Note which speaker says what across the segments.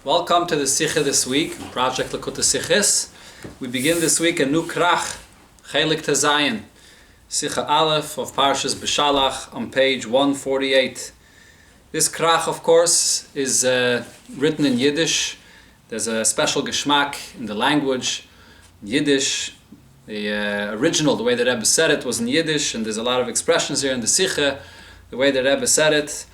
Speaker 1: Welcome to the Sikha this week, Project Lakuta Sikhis. We begin this week a new krach, Chelek to Zion, Sikha Aleph of Parshas Beshalach on page 148. This krach, of course, is written in Yiddish. There's a special geschmack in the language. Yiddish, the original, the way the Rebbe said it, was in Yiddish, and there's a lot of expressions here in the Sikha, the way the Rebbe said it.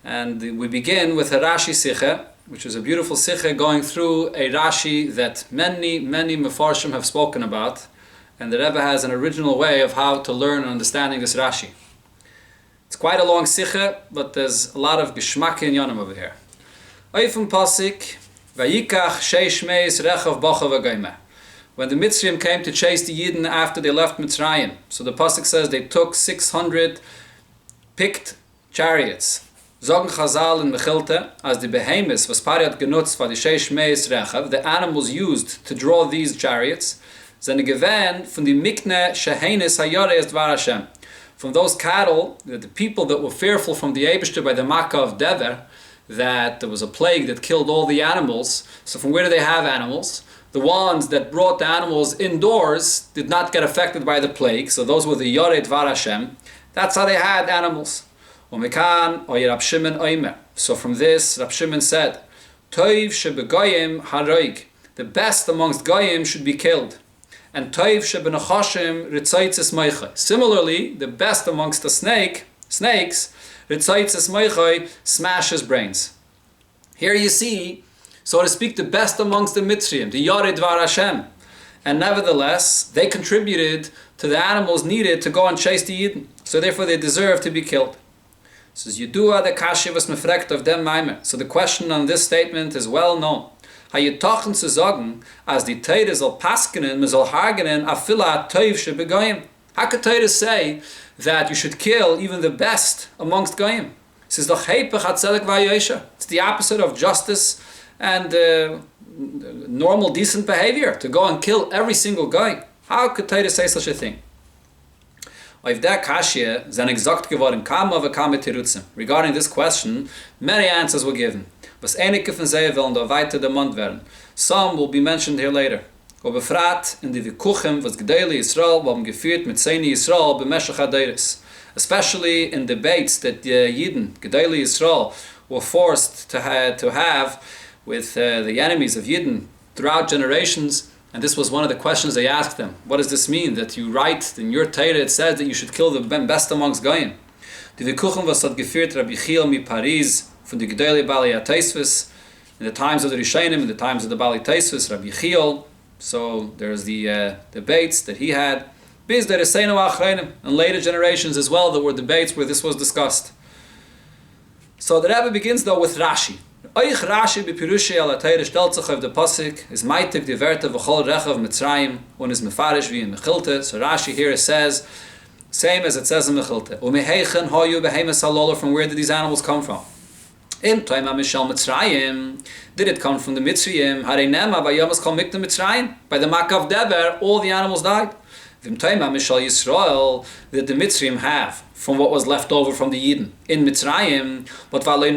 Speaker 1: And we begin with a Rashi Sikha, which is a beautiful Sikha going through a Rashi that many Mefarshim have spoken about, and the Rebbe has an original way of how to learn and understanding this Rashi. It's quite a long Sikha, but there's a lot of Geschmack in Yonim over here. Oifim Pasik, Vayikach Sheish Meis Rechav Bocha V'Goymeh. When the Mitzrayim came to chase the Yidden after they left Mitzrayim, so the Pasuk says they took 600 picked chariots. Zogen Chazal in Mechilte, as the behemoths was pariat genutzt for the Sheish Meis Rechav, the animals used to draw these chariots, zene gewen von die Mikne Shehenes Hayore es Dvar Hashem. From those cattle, the people that were fearful from the Eibishter by the Makkah of Dever, that there was a plague that killed all the animals. So from where do they have animals? The ones that brought the animals indoors did not get affected by the plague, so those were the Yoreh Dvar Hashem. That's how they had animals. So from this, Rab Shimon said, Toiv shebegoyim haroig, the best amongst goyim should be killed. And Toiv shebenachashim ritzaitzes moichai. Similarly, the best amongst the snakes, ritzaitzes moichai, smashes brains. Here you see, so to speak, the best amongst the Mitzrayim, the Yoreh Dvar Hashem. And nevertheless, they contributed to the animals needed to go and chase the Yidden. So therefore they deserve to be killed. Says Yedua the Kashe was mefrekt of dem Maimer. So the question on this statement is well known. Ha yetochen zu sagen, as die Teire soll paskenen, me soll hagenen, afila toiv shebegoyim. How could Teire say that you should kill even the best amongst goyim? Says doch heipech hat Chelek vayosha. It's the opposite of justice and normal decent behavior, to go and kill every single guy. How could Teire say such a thing? Regarding this question, many answers were given. Some will be mentioned here later. Especially in debates that the Yidden, Gedali Yisrael, were forced to have with the enemies of Yidden throughout generations. And this was one of the questions they asked them. What does this mean? That you write in your Torah, it says that you should kill the best amongst Goyim. Die Vikuchen was hat geführt Rabbi Chiel mi Paris von die Gedele Bali Taisvis in the times of the Rishonim, in the times of the Bali Taisvis, Rabbi Chiel. So there's the debates that he had. Biz der Eseinu Achreinim, and later generations as well, there were debates where this was discussed. So the Rebbe begins though with Rashi. Oich Rashi bepirushi ala Teire stellt sich auf der Pasuk, is meitig die Werte v'chol rechav Mitzrayim, und is mefarish wie in Mechilte. So Rashi here says, same as it says in Mechilte. Umeheichen hoyu behemes halola, from where did these animals come from? Im Toima Mishal Mitzrayim, did it come from the Mitzrayim? Harei nema vayomas kol mikne Mitzrayim, by the Makkah of Dever, all the animals died. Vim Toima Mishal Yisrael, did the Mitzrayim have from what was left over from the Yidden in Mitzrayim, but when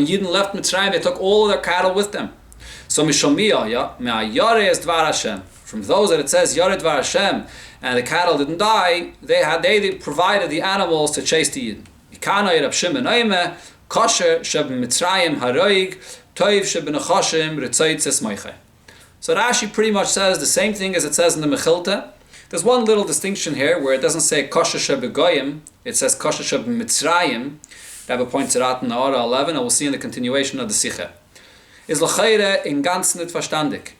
Speaker 1: Yidden left Mitzrayim, they took all of their cattle with them. So from those that it says Yoreh Dvar Hashem, and the cattle didn't die, they provided the animals to chase the Yidden. So Rashi pretty much says the same thing as it says in the Mechilte. There's one little distinction here where it doesn't say Kosher Shebegoyim, it says Kosher Shebemitzrayim. Rabbi points it out in the Orah 11, and we'll see in the continuation of the Sikha. Is l'chayre in ganz nicht verstandig.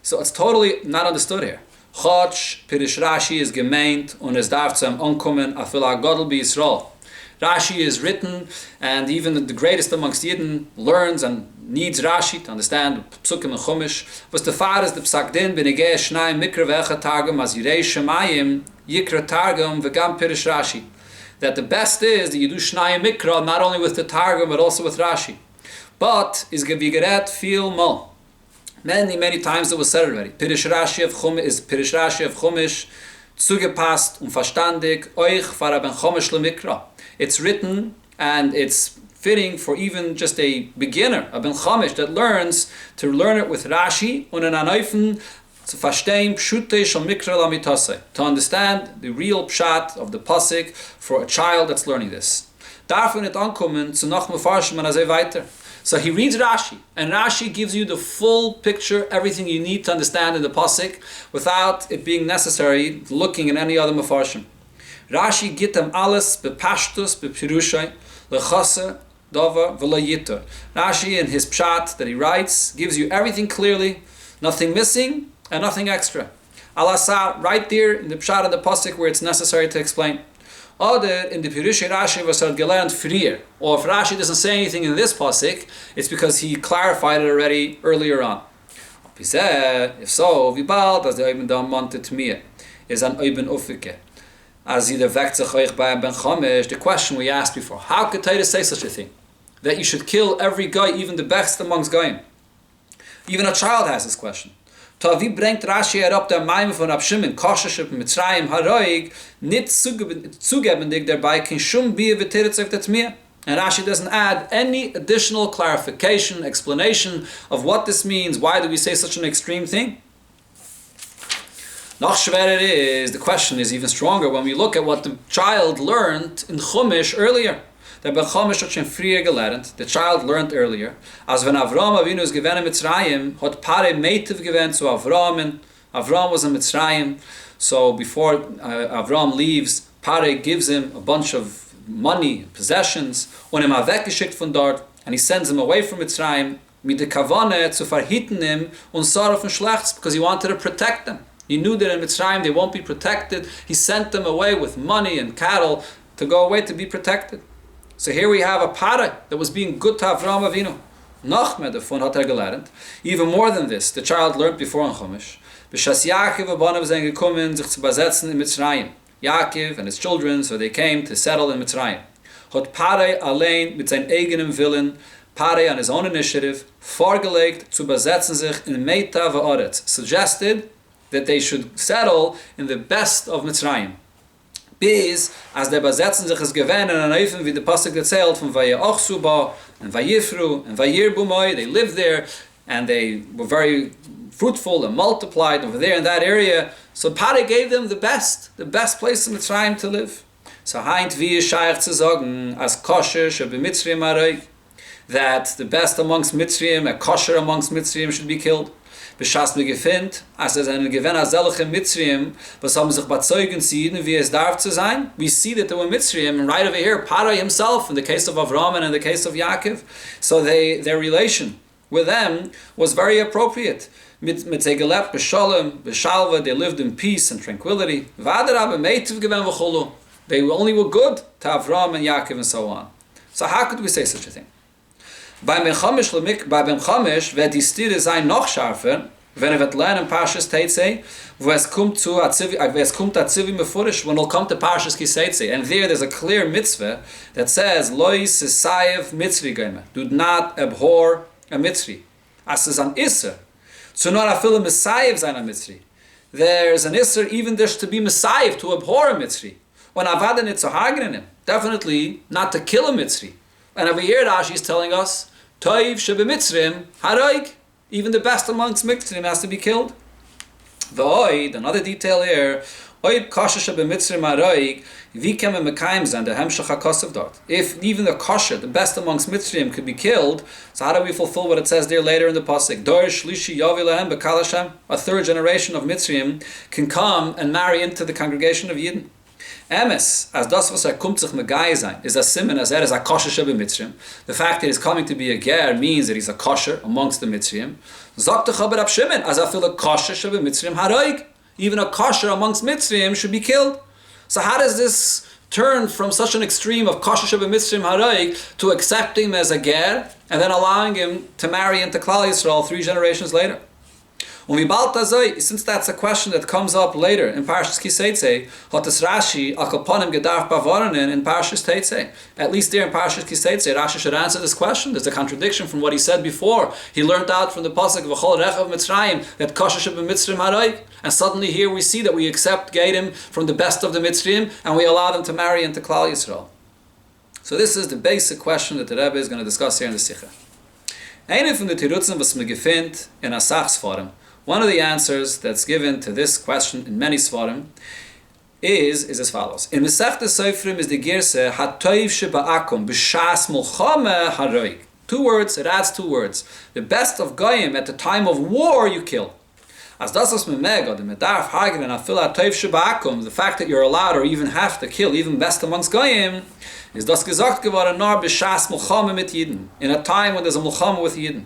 Speaker 1: So it's totally not understood here. Chotsch, Pirish Rashi is gemeint, und es darf zu ihm ankommen, afil ha-godel bi Yisrael. Rashi is written, and even the greatest amongst Yidden learns and needs Rashi to understand Psukim and Chumash. Was the far is the Psakdin benegeh shnai mikra ve'echa targum as yirei shemayim yikra targum v'gam pirish Rashi. That the best is that you do shnai mikra not only with the targum but also with Rashi. But is gevigeret feel mo. Many times it was said already. Pirish Rashi of Chumash zugepasst und verstandig euch fara ben Chumash le mikra. It's written and it's fitting for even just a beginner, a ben chamish, that learns to learn it with Rashi und in anayfen zu verstehen pshute shel mikra lamitase, to understand the real pshat of the pasuk for a child that's learning this. Darf nicht ankommen zu noch mefarshim and weiter. So he reads Rashi, and Rashi gives you the full picture, everything you need to understand in the pasuk, without it being necessary looking in any other mefarshim. Rashi git them alles bepashtus bepirushay lechase dava v'layiter. Rashi in his pshat that he writes gives you everything clearly, nothing missing and nothing extra. Alasar right there in the pshat of the pasuk where it's necessary to explain. Oder in the Pirushay Rashi was gelernt frier. Or if Rashi doesn't say anything in this pasuk, it's because he clarified it already earlier on. If so, vibald as the oiben da monte tmia is an oiben ufike. As either vektzach by ben chamish, the question we asked before: how could Torah say such a thing? That you should kill every guy, even the best amongst goyim. Even a child has this question. Wie bringt Rashi herab der Maim von Rab Shimon, Kosheship Mitzrayim Haroig, nicht zugebendig dabei, kein Shum Bier v'teretz auf der Tmir. And Rashi doesn't add any additional clarification, explanation of what this means. Why do we say such an extreme thing? Noch schwerer is, the question is even stronger when we look at what the child learned in Chumash earlier. The Chumash hat schon früher gelernt, the child learned earlier, as when Avram Avinu is given in Mitzrayim, hat Pare meitiv given to Avram, and Avram was in Mitzrayim, so before Avram leaves, Pare gives him a bunch of money, possessions, und ihm weggeschickt von dort, and he sends him away from Mitzrayim, mit der Kavane zu verhitten him und Sarah von Schlechts, because he wanted to protect them. He knew that in Mitzrayim they won't be protected. He sent them away with money and cattle to go away to be protected. So here we have a para that was being good to Avram Avinu. Nachmed davon hat gelernt. Even more than this, the child learned before in Chumash. B'shas Yaakov Abanav sind gekommen, sich zu besetzen in Mitzrayim. Yaakov and his children, so they came to settle in Mitzrayim. Hat Pare allein mit seinem eigenen Willen, Pare on his own initiative, vorgelegt zu besetzen sich in Meita v'Oretz, suggested that they should settle in the best of Mitzrayim. Bis, as der besetzen sich es gewähnen an Eifen, wie der Pasuk erzählt, von Vayeachsu ba, and Vayifru, and Vayirbu moi, they lived there, and they were very fruitful and multiplied over there in that area. So Pare gave them the best place in Mitzrayim to live. So heint wie shaykh zu sagen, as kosher should be Mitzrayim aroig, that the best amongst Mitzrayim, a kosher amongst Mitzrayim should be killed. Beschast mir gefind, als eine gewinner selche Mitzrayim, was haben sich bezeugen sie, wie es darf zu sein. We see that there were Mitzrayim, and right over here, Pare himself, in the case of Avram and in the case of Yaakov, so their relation with them was very appropriate. Mit sie gelebt, beshalom, beshalva, they lived in peace and tranquility. Vader aber meitiv gewen v'cholu. They only were good to Avram and Yaakov and so on. So how could we say such a thing? Bei Ben Chamish wird die Stille sein noch scharfer, wenn wird lernen Parshas Teitzei, wo es kommt a Zivi mefurish, when it'll come to Parshas Kiseitze, and there's a clear mitzvah that says, Loi sesayev mitzri goyme, do not abhor a mitzri. As is an Isser, so not a film mesayev sein a mitzri. There's an Isser even there's to be mesayev, to abhor a mitzri. When avada nit zu hagen him, definitely not to kill a mitzri. And over here Rashi is telling us, Toiv shebe Mitzrim haroig, even the best amongst Mitzrim has to be killed. V'oid, another detail here, oib kosher shebe Mitzrim haroig, wie kemme mekayim zan the hemshach hakosav dort. If even the kosher, the best amongst Mitzrim, could be killed, so how do we fulfill what it says there later in the pasuk? Dor shlishi yavi lehem bekal Hashem, a third generation of Mitzrim can come and marry into the congregation of Yidden. Emes, as das was kommt sich megai sein, is a siman as is a kosher shebe Mitzrim. The fact that he's coming to be a ger means that he's a kosher amongst the Mitzrim. Zok techa Rab Shimon, as I feel a kosher shebe Mitzrim haroig. Even a kosher amongst Mitzrim should be killed. So how does this turn from such an extreme of kosher shebe Mitzrim haroig to accepting him as a ger and then allowing him to marry into Klal Yisrael 3 generations later? Since that's a question that comes up later in Parshas Kiseitze, hat es Rashi akaponim gedarf bavaranin in Parshas Teitzei. At least there in Parshas Kiseitze, Rashi should answer this question. There's a contradiction from what he said before. He learned out from the pasuk of V'chol Rechav Mitzrayim that kosher shebe Mitzrim haroig, and suddenly here we see that we accept Gedim from the best of the Mitzrim and we allow them to marry into Klal Yisrael. So this is the basic question that the Rabbi is going to discuss here in the Sikha. Eine von den Tirutzen, was man gefindt in Asach Sfarim, one of the answers that's given to this question in many Sfarim is as follows. In Masechta Sofrim is the Girse Hatoiv Sheba'akum B'shas Mulchama Haroig. 2 words, it adds 2 words. The best of Goyim at the time of war you kill. As das was memeg, the medarf hagen and afil hatoiv sheba'akum, the fact that you're allowed or even have to kill, even best amongst Goyim, is das gesagt geworden nor b'shas mulchama mit Yidden, in a time when there's a mulchama with Yidden.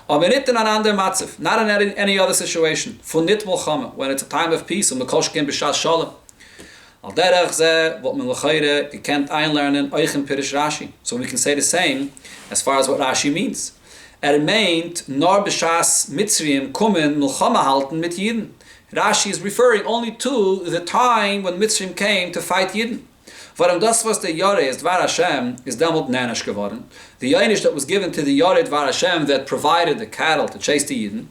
Speaker 1: Aber nicht in an ander matzef, not in any other situation. Von nit mulchama, when it's a time of peace, und mekoshkin b'shas shalom. Al derech zeh, what men l'chayre, you can't einlernen, euchen pirish Rashi. So we can say the same as far as what Rashi means. Meint, nor b'shas Mitzrayim kommen mulchama halten mit Yidden. Rashi is referring only to the time when Mitzrayim came to fight Yidden. Warum das was der Yore ist, Dvar Hashem, is damals nanish geworden. The Yainish that was given to the Yore Dvar Hashem that provided the cattle to chase the Yidden,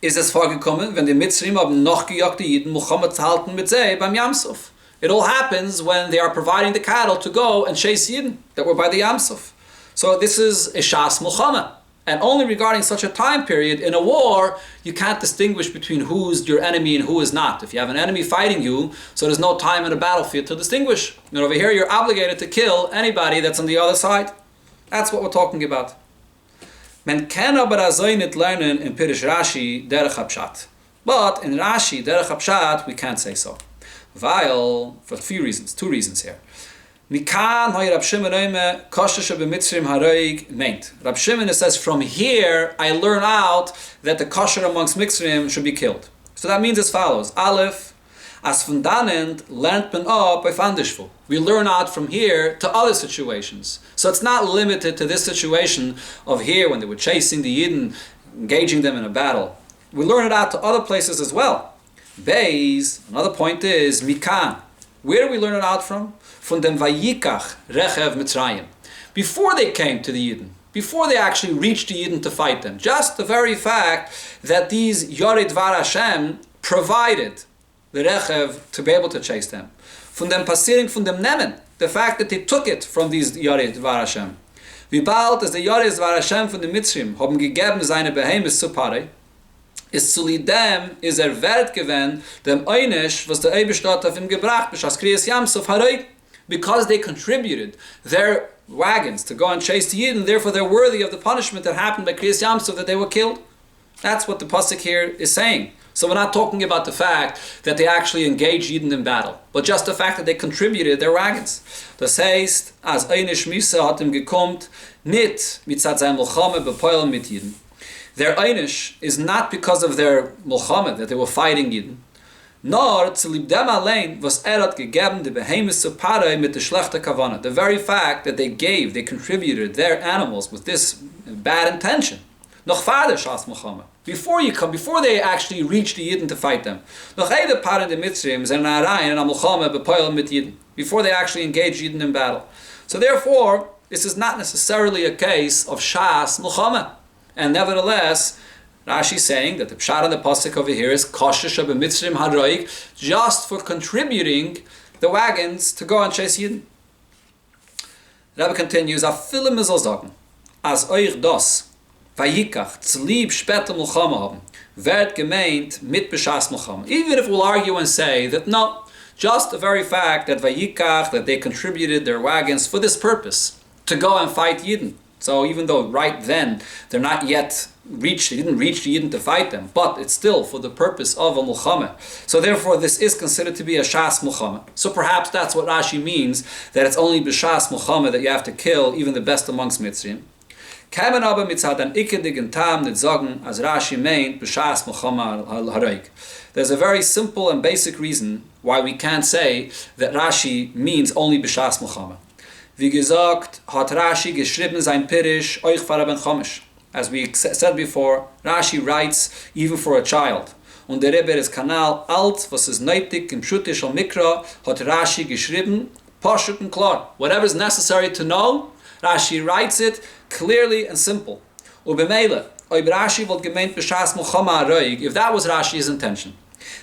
Speaker 1: ist es vorgekommen, wenn die Mitzrayim haben noch gejagt die Yidden, mulchama zu halten mit sie beim Yamsuf. It all happens when they are providing the cattle to go and chase Yidden that were by the Yamsuf. So this is a shas mulchama. And only regarding such a time period, in a war, you can't distinguish between who's your enemy and who is not. If you have an enemy fighting you, so there's no time in a battlefield to distinguish. And over here, you're obligated to kill anybody that's on the other side. That's what we're talking about. Men can aber azay nit lernen in Pirish Rashi derech hapshat. But in Rashi derech hapshat, we can't say so. Weil, for 2 reasons here. Mikan hoy Rab Shimon oime kosher b'mitzrim haroig meint. Rab Shimon says, from here I learn out that the kosher amongst Mitzrim should be killed. So that means as follows. Aleph, as von danend lernt man up by fandishvul. We learn out from here to other situations. So it's not limited to this situation of here when they were chasing the Yidden, engaging them in a battle. We learn it out to other places as well. Beis, another point is Mikan. Where do we learn it out from? From dem Vayikach Rechev Mitzrayim. Before they came to the Yidden, before they actually reached the Yidden to fight them, just the very fact that these Yored Dvar Hashem provided the Rechev to be able to chase them. From them passiring from them Nemen, the fact that they took it from these Yored Dvar Hashem. Wie bald as the Yored Dvar Hashem von den Mitzrim haben gegeben seine Behemoth zu Parei, is zu lidem is wert gewesen dem Einisch, was der Eibestat auf ihm gebracht, b'shas Kriyas Yamsuf Haroig, because they contributed their wagons to go and chase the Yidden, therefore they're worthy of the punishment that happened by Kriyas Yamsuf, that they were killed. That's what the pasuk here is saying. So we're not talking about the fact that they actually engaged Yidden in battle, but just the fact that they contributed their wagons. Das heißt, as Einisch Misa hat ihm gekommt, nit mitzat sein Mulchama bepoil mit Yidden. Their Einish is not because of their Mulchama, that they were fighting Yidden, nor zu libdem allein was hat gegeben de behemoth zu Parei mit der schlechte Kavana. The very fact that they contributed their animals with this bad intention. Noch farther shas Mulchama. Before they actually reached the Yidden to fight them. Noch eide Parei de Mitzrim zen arayin and Mulchama bepoil mit Yidden. Before they actually engaged Yidden in battle. So therefore, this is not necessarily a case of shas Mulchama. And nevertheless, Rashi is saying that the pshat on the pasuk over here is kosher b'mitzrim haroig, just for contributing the wagons to go and chase Yidden. Rabbi continues, Afilim mizal sagen, as euch das vayikach tzlieb später mulchama haben, wird gemeint mit b'shas mulchama. Even if we'll argue and say that no, just the very fact that vayikach, that they contributed their wagons for this purpose, to go and fight Yidden. So even though right then they're not yet reached, they didn't reach the Yidden to fight them, but it's still for the purpose of a mulchama. So therefore this is considered to be a shas mulchama. So perhaps that's what Rashi means, that it's only b'shas mulchama that you have to kill even the best amongst Mitzrim. Kamen aber mitzad an ikedigen tam nit sagen, as Rashi meint b'shas mulchama haroig. There's a very simple and basic reason why we can't say that Rashi means only b'shas mulchama. Wie gesagt, hat Rashi geschrieben sein Pirish euch fara ben Chomish. As we said before, Rashi writes even for a child. Und der Rebbe ist Kanal alt, was ist neitig im Schutisch und Mikra, hat Rashi geschrieben, Pashut und klar. Whatever is necessary to know, Rashi writes it clearly and simple. Und b'meile, ob Rashi wollt gemeint b'shas Mulchama haroig, if that was Rashi's intention,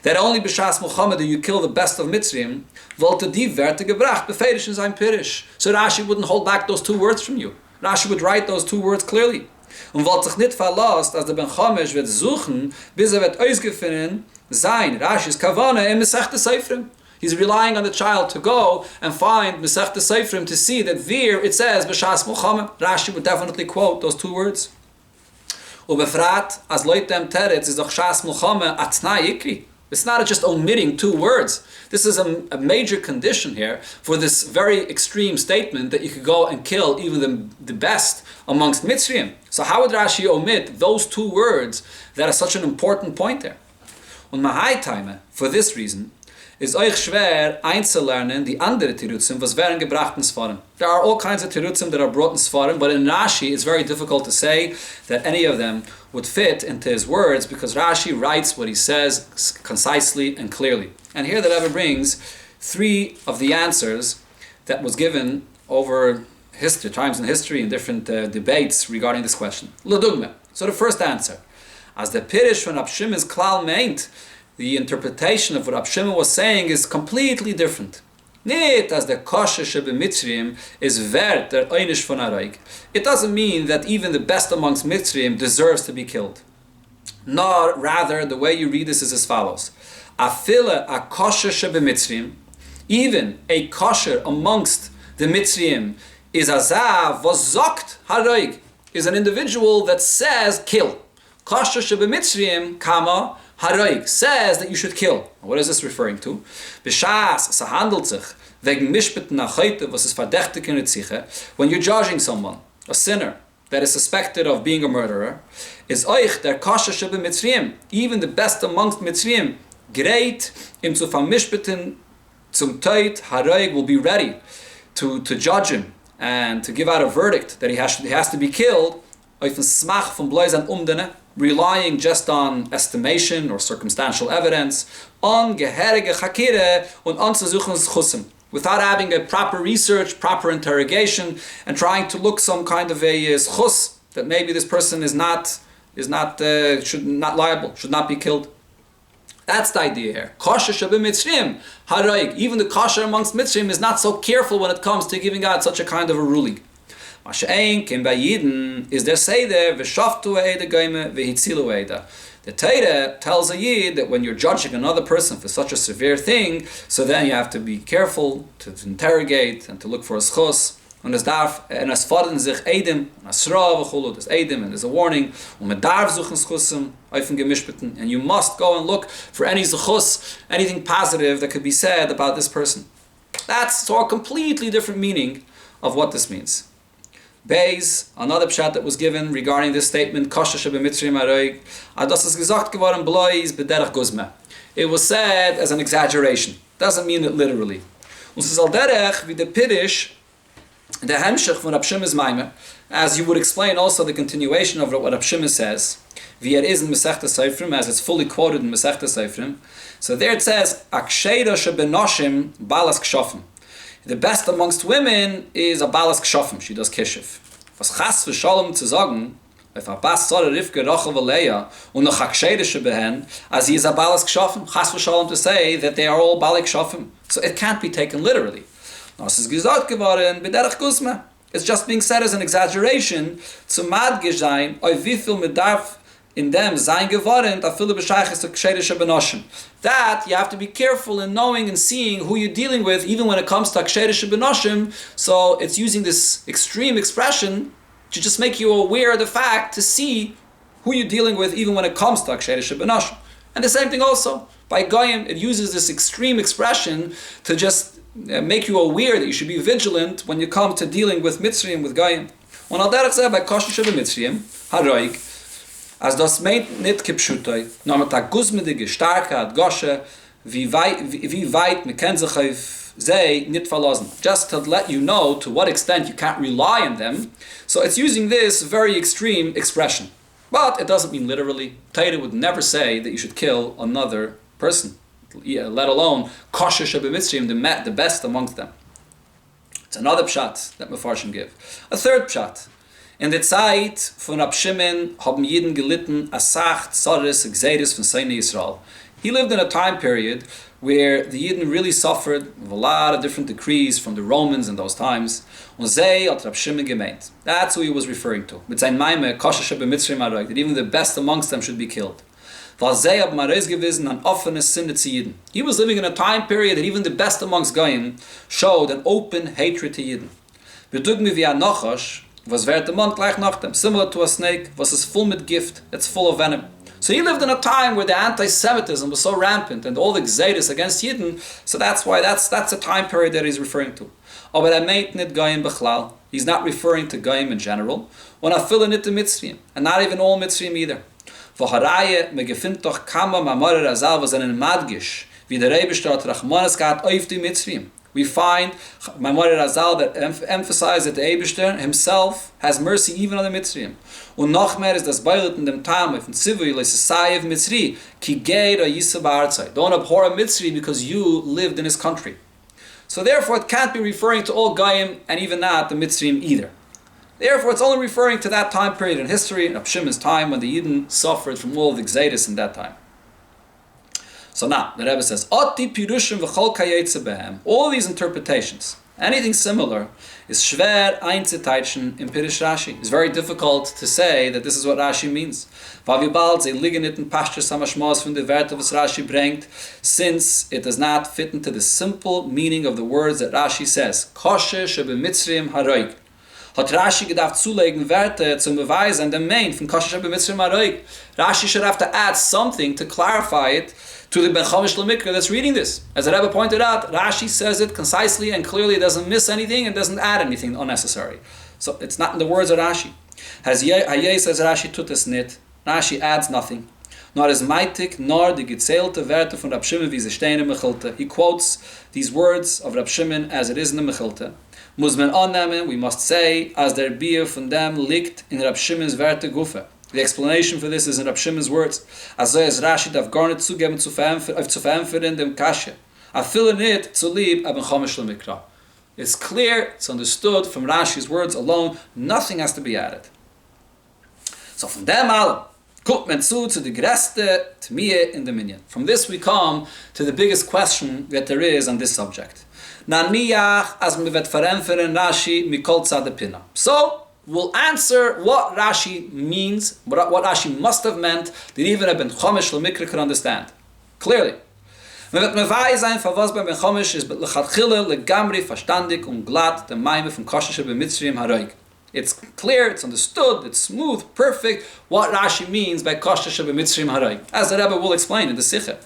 Speaker 1: that only b'shas Muhammad do you kill the best of Mitzrayim, wollte die Werte gebracht, befehlish in sein Pirish. So Rashi wouldn't hold back those two words from you. Rashi would write those two words clearly. Und wollte sich nicht verlost, als der Ben Chomesh wird suchen, bis wird ausgefunden sein, Rashi's Kavana in Mesechta Seifrim. He's relying on the child to go and find Mesechta Seifrim to see that there it says b'shas Muhammad. Rashi would definitely quote those two words. Ubefrat, as loitem teretz is doch shas Muhammad atnai ikri. It's not just omitting two words. This is a major condition here for this very extreme statement that you could go and kill even the best amongst Mitzrayim. So how would Rashi omit those two words that are such an important point there? Und Mahai-Time, for this reason, is euch schwer einzulernen die andere Tirutzim, was werden gebracht in Sfarim. There are all kinds of Tirutzim that are brought in Sfarim, but in Rashi it's very difficult to say that any of them would fit into his words because Rashi writes what he says concisely and clearly. And here the Rebbe brings three of the answers that was given over history, times in history and different debates regarding this question. L'dugma. So the first answer, as the Pirish von Rab Shimon's klal meint, the interpretation of what Rab Shimon was saying is completely different. Nicht as the kosher shebe Mitzrayim is wert der einish von Araig. It doesn't mean that even the best amongst Mitzrayim deserves to be killed. Nor rather, the way you read this is as follows: Afile a kosher shebe Mitzrayim, even a kosher amongst the Mitzrayim is azav was zokt haraig, is an individual that says kill. Kosher shebe Mitzrayim kama Haroig says that you should kill. What is this referring to? B'shas, es handelt sich wegen mishpeten achoyte, was is verdächtig in Ritziche, when you're judging someone, a sinner, that is suspected of being a murderer, is euch der kosher shebe Mitzrayim, even the best amongst Mitzrayim, great im zu vermishpeten zum Teut, Haroig will be ready to judge him and to give out a verdict that he has to be killed, auf den smach von blois an umdene, relying just on estimation or circumstantial evidence, on geherige chakire und anzusuchen schusim, without having a proper research, proper interrogation, and trying to look some kind of a schus that maybe this person should not liable, should not be killed. That's the idea here. Kosher shebe Mitzrayim, haroig. Even the kosher amongst Mitzrayim is not so careful when it comes to giving out such a kind of a ruling. Mashein kim bei Yidden is there say there v'shaftu eida goyme v'hitzilu eida. The Torah tells a Yid that when you're judging another person for such a severe thing, so then you have to be careful to interrogate and to look for a schos. Und es darf, und es fordern sich Eidim, und es Ra v'chulu, there's Eidim, and there's a warning, und man darf suchen schusim, öfen gemischbeten, and you must go and look for any zechus, anything positive that could be said about this person. That's so a completely different meaning of what this means. Beis, another pshat that was given regarding this statement, kosher shebe Mitzrayim haroig, das ist gesagt geworden, blois bederach guzme. It was said as an exaggeration. Doesn't mean it literally. Und es ist al derech wie der Pirish, the Hemshech von Rab Shimon's Maimah, as you would explain also the continuation of what Rab Shimon says, wie is in Mesechta Seifrim, as it's fully quoted in Mesechta Seifrim. So there it says, Aksheira shebenoshim balas kshofim. The best amongst women is a balas kshofim, she does kishif. Was chas v'sholem zu sagen, if a bas sora Rivka Rachel v'leia, und noch Aksheira shebehen, as he is a balas kshofim, chas v'sholem to say that they are all balik kshofim. So it can't be taken literally. It's just being said as an exaggeration zu madgish sein, oi wie viel mit darf in them sein geworden, da viele bescheiches zu ksherische benoshim. That you have to be careful in knowing and seeing who you're dealing with, even when it comes to ksherische benoshim. So it's using this extreme expression to just make you aware of the fact, to see who you're dealing with, even when it comes to ksherische benoshim. And the same thing also by goyim, it uses this extreme expression to just make you aware that you should be vigilant when you come to dealing with Mitzrayim, with Goyim. Und al derech seh, bei kosher shebe Mitzrayim, haroig, as das meint nit kipshutoi, no mit a guzmedige, starke, ad goshe, wie weit me ken sich auf sei nit verlassen. Just to let you know to what extent you can't rely on them. So it's using this very extreme expression. But it doesn't mean literally. Torah would never say that you should kill another person, let alone kosher shebe Mitzrayim, the best amongst them. It's another pshat that Mefarshim give. A third pshat. In der Zeit von Rab Shimon haben Jiden gelitten asach, Zoris, Gzeiris von Seine Yisrael. He lived in a time period where the Yidden really suffered with a lot of different decrees from the Romans in those times. Und sei hat Rab Shimon gemeint. That's who he was referring to. Mit sein Maime, Kosher b'Mitzrayim haroig, that even the best amongst them should be killed. Weil sei hab mareis gewesen an offenes Sinne zu Yidden. He was living in a time period that even the best amongst Goyim showed an open hatred to Yidden. Bedugmi wie a Nachash, was wehrt der Mund gleich nach dem, similar to a snake, was is full mit gift, it's full of venom. So he lived in a time where the anti-Semitism was so rampant and all the xeris against Yidden, so that's why that's a time period that he's referring to. Aber meint nit Goyim bechlal. He's not referring to Goyim in general. Und afille nit the Mitzrayim, and not even all Mitzrayim either. V'haraye me gefindt doch kama mamorer azal was einen madgish, wie der Rebbe steht Rachmanas gehad auf die Mitzrayim. We find Mamorer Azal that emphasized that the Eibishter himself has mercy even on the Mitzrayim. Und noch mehr ist das Beilet in dem Tam von Zivui, Leisasai of Mitzri, Ki geir a Yisab Arzai. Don't abhor a Mitzri because you lived in his country. So therefore it can't be referring to all Goyim and even not the Mitzrayim either. Therefore it's only referring to that time period in history, in Rab Shimon's time, when the Yidden suffered from all of the Xeris in that time. So now, the Rebbe says, Oti pirushim v'chol kayetze behem. All these interpretations, anything similar, is schwer einzuteitschen in Pirush Rashi. It's very difficult to say that this is what Rashi means. Vavibald ze liegen nit in Pashtus hamashmos from the Werte was Rashi bringt, since it does not fit into the simple meaning of the words that Rashi says. Kosher shebe Mitzrayim haroig. Hat Rashi gedacht zulegen Werte zum Beweis an dem Main von Kosher shebe Mitzrayim haroig. Rashi should have to add something to clarify it to the Ben Chomish Lamikra that's reading this. As the Rebbe pointed out, Rashi says it concisely and clearly, doesn't miss anything and doesn't add anything unnecessary. So it's not in the words of Rashi. Hayei says Rashi tutas nit. Rashi adds nothing. Nor is meitik, nor the gezählte Werte von Rab Shimon wie sie stehen in Mechilte. He quotes these words of Rab Shimon as it is in the Mechilte. Muss man annehmen, we must say, as der Bier von dem liegt in Rab Shimon's Werte Gufe. The explanation for this is in Rab Shimon's words. Also es Rashi darf gar nicht zugeben zu verämpfern dem Kasche. Afille nit zu lieb aber Chomish Lamikra. It's clear, it's understood from Rashi's words alone, nothing has to be added. So from dem allem, kommt man zu the größte Tmie in the Minyan. From this we come to the biggest question that there is on this subject. Naniyach as me vet verämpfern Rashi mikol tzad pinna. So, we'll answer what Rashi means, what Rashi must have meant, that even a Ben Chomish Lamikra could understand. Clearly. Man wird mevai sein, für was bei Ben Chomish ist lechatchile, legamri, verstandig und glatt, der Maime von Kosher b'Mitzrayim haroig. It's clear, it's understood, it's smooth, perfect, what Rashi means by Kosher b'Mitzrayim haroig. As the Rebbe will explain in the Sikha.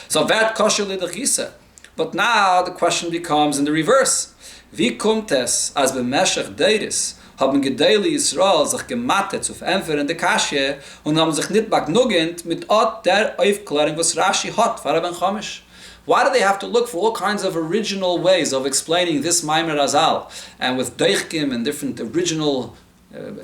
Speaker 1: So, vet Kosher lidachisa. But now the question becomes in the reverse. Wie kommt es, als b'meshach deiris, haben Gedeile Yisrael sich gemattet zu verämpfern der Kasche und haben sich nicht begnugend mit der Aufklärung, was Rashi hat, für Ben Chomish. Why do they have to look for all kinds of original ways of explaining this Maimer Razal, and with Deichkim and different original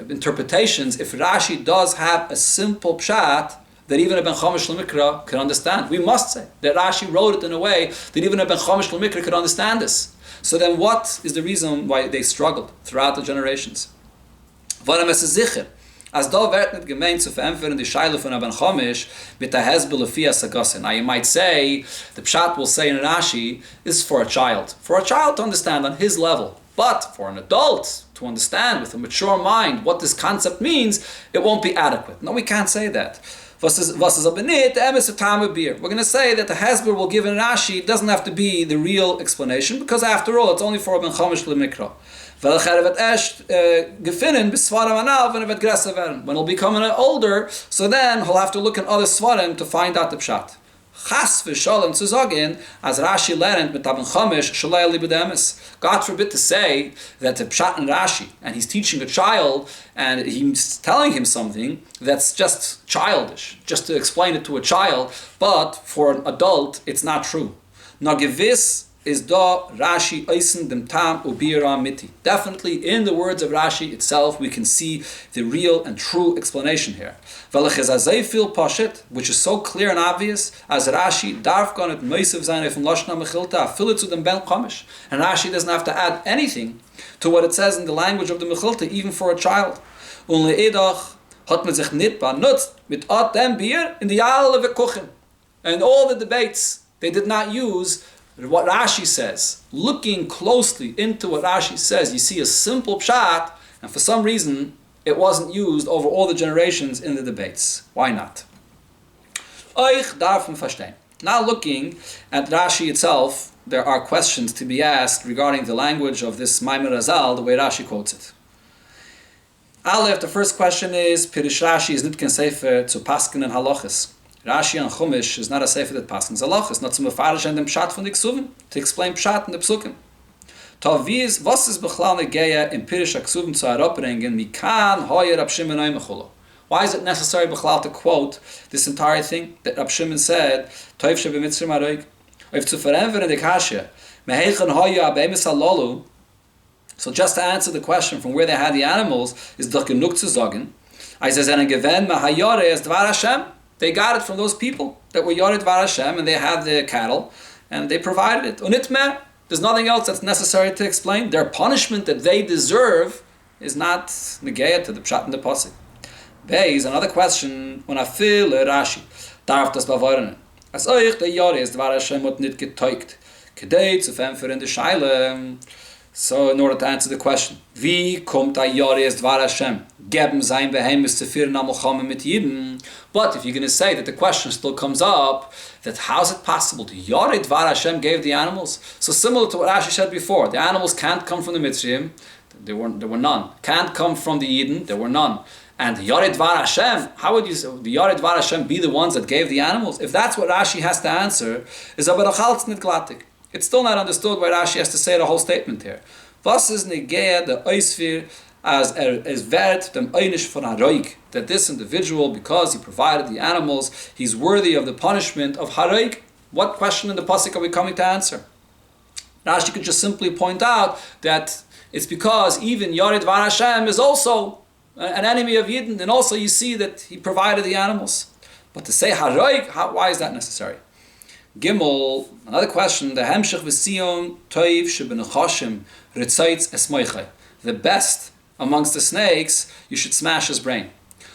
Speaker 1: interpretations, if Rashi does have a simple pshat that even a Ben Chomish Lamikra can understand? We must say that Rashi wrote it in a way that even a Ben Chomish Lamikra could understand this. So then what is the reason why they struggled throughout the generations? Warum es ist sicher, als da wird nicht gemeint zu verämpfern die Scheile von Ben Chomish mit der Hezbollah Fia Sagasin. Now you might say, the Pshat will say in Rashi, is for a child to understand on his level. But for an adult to understand with a mature mind what this concept means, it won't be adequate. No, we can't say that. We're going to say that the Hezbollah will give in Rashi doesn't have to be the real explanation, because after all, it's only for Ben Chomish Lemikra. When he'll become older, so then he'll have to look in other Svarim to find out the Pshat. Chas v'sholem zu sagen, as Rashi lernt mit Ben Chomish shalei libedemes. God forbid to say that the Pshat in Rashi, and he's teaching a child, and he's telling him something that's just childish, just to explain it to a child, but for an adult, it's not true. Na gewiss is da Rashi eisen dem tam ubira miti. Definitely in the words of Rashi itself, we can see the real and true explanation here. Which is so clear and obvious, as Rashi darf gar nicht meisev sein von Lashna Mechilta, fill it to dem Ben Chomish. And Rashi doesn't have to add anything to what it says in the language of the Mechilta, even for a child. Und leedach hat man sich nicht benutzt mit dem Bier in die alle Vekuchen. And all the debates, they did not use what Rashi says. Looking closely into what Rashi says, you see a simple pshat, and for some reason, it wasn't used over all the generations in the debates. Why not? Euch darf man verstehen. Now looking at Rashi itself, there are questions to be asked regarding the language of this Maimer Razal, the way Rashi quotes it. Aleph, the first question is, Pirish Rashi is nitken sefer zu Pasken and Halachas. Rashi and Chumash is not a sefer that Paskens Halachas, not zum Mefarish and dem Pshat von the Ksuvim, to explain Pshat in the Psukim. Taviz, was is Bechlal Negeya in Pirish HaKsuvim zu herabringen, mikan hoyer Rab Shimon oimecholo. Why is it necessary Bechlal to quote this entire thing that Rab Shimon said, Toiv she b'mitzrim haroig, if zu verenveren de Kashya, mehechen hoyer abemis halolu. So just to answer the question from where they had the animals, is doch genug zu sagen. I says, and gewen mahayore es dvar Hashem. They got it from those people that were Yored Dvar Hashem, and they had the cattle, and they provided it. Unitme, there's nothing else that's necessary to explain. Their punishment that they deserve is not negeya to the pshat and the pasuk. There is another question. When I feel Rashi, darf das bewahren. As euch der Yored Dvar Hashem hat nicht geteugt, kedei zu fempfern de Scheile. So, in order to answer the question, wie kommt a Yored Dvar Hashem? Geben sein Behemoth zu führen am Milchama mit Yidden. But if you're going to say that the question still comes up, that how is it possible to Yored Dvar Hashem gave the animals? So similar to what Rashi said before, the animals can't come from the Mitzrayim, there were none. Can't come from the Yidden, there were none. And the Yored Dvar Hashem, how would the Yored Dvar Hashem be the ones that gave the animals? If that's what Rashi has to answer, is aber achaltz nit glatik. It's still not understood why Rashi has to say the whole statement here. Was is negeya the oisfir as wert dem einish von haroig, that this individual, because he provided the animals, he's worthy of the punishment of haroig? What question in the pasuk are we coming to answer? Rashi could just simply point out that it's because even Yored Dvar Hashem is also an enemy of Yidden, and also you see that he provided the animals. But to say haroig, why is that necessary? Gimel, another question, the Hemshech v'Sion toiv shebenachashim ritzaitz esmoichai. The best amongst the snakes, you should smash his brain.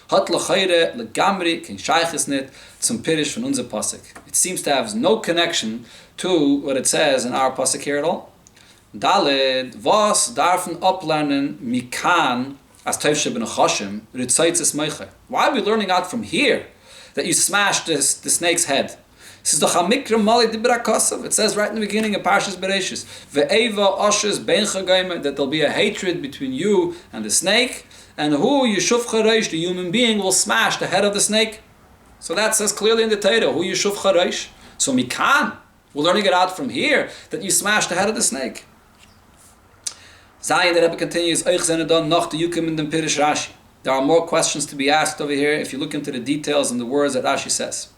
Speaker 1: Hat l'chayre legamri kin shayches nit zum pirish von unser pasuk. It seems to have no connection to what it says in our pasuk here at all. Daled, was darfen uplernen mikan as toiv shebenachashim ritzaitz esmoichai. Why are we learning out from here that you smashed the snake's head? This is the Chamikra Mali Dibra Kosav. It says right in the beginning of Parshas Bereshis, Ve'eva Oshes Ben Chagayim, that there'll be a hatred between you and the snake, and who Yeshuv Chareish, the human being, will smash the head of the snake. So that says clearly in the Torah, who Yeshuv Chareish. So Mikan, we're learning it out from here, that you smash the head of the snake. Zayin, the Rebbe continues, Euch Zenedon noch the Yukim in the Pirish Rashi. There are more questions to be asked over here if you look into the details and the words that Rashi says.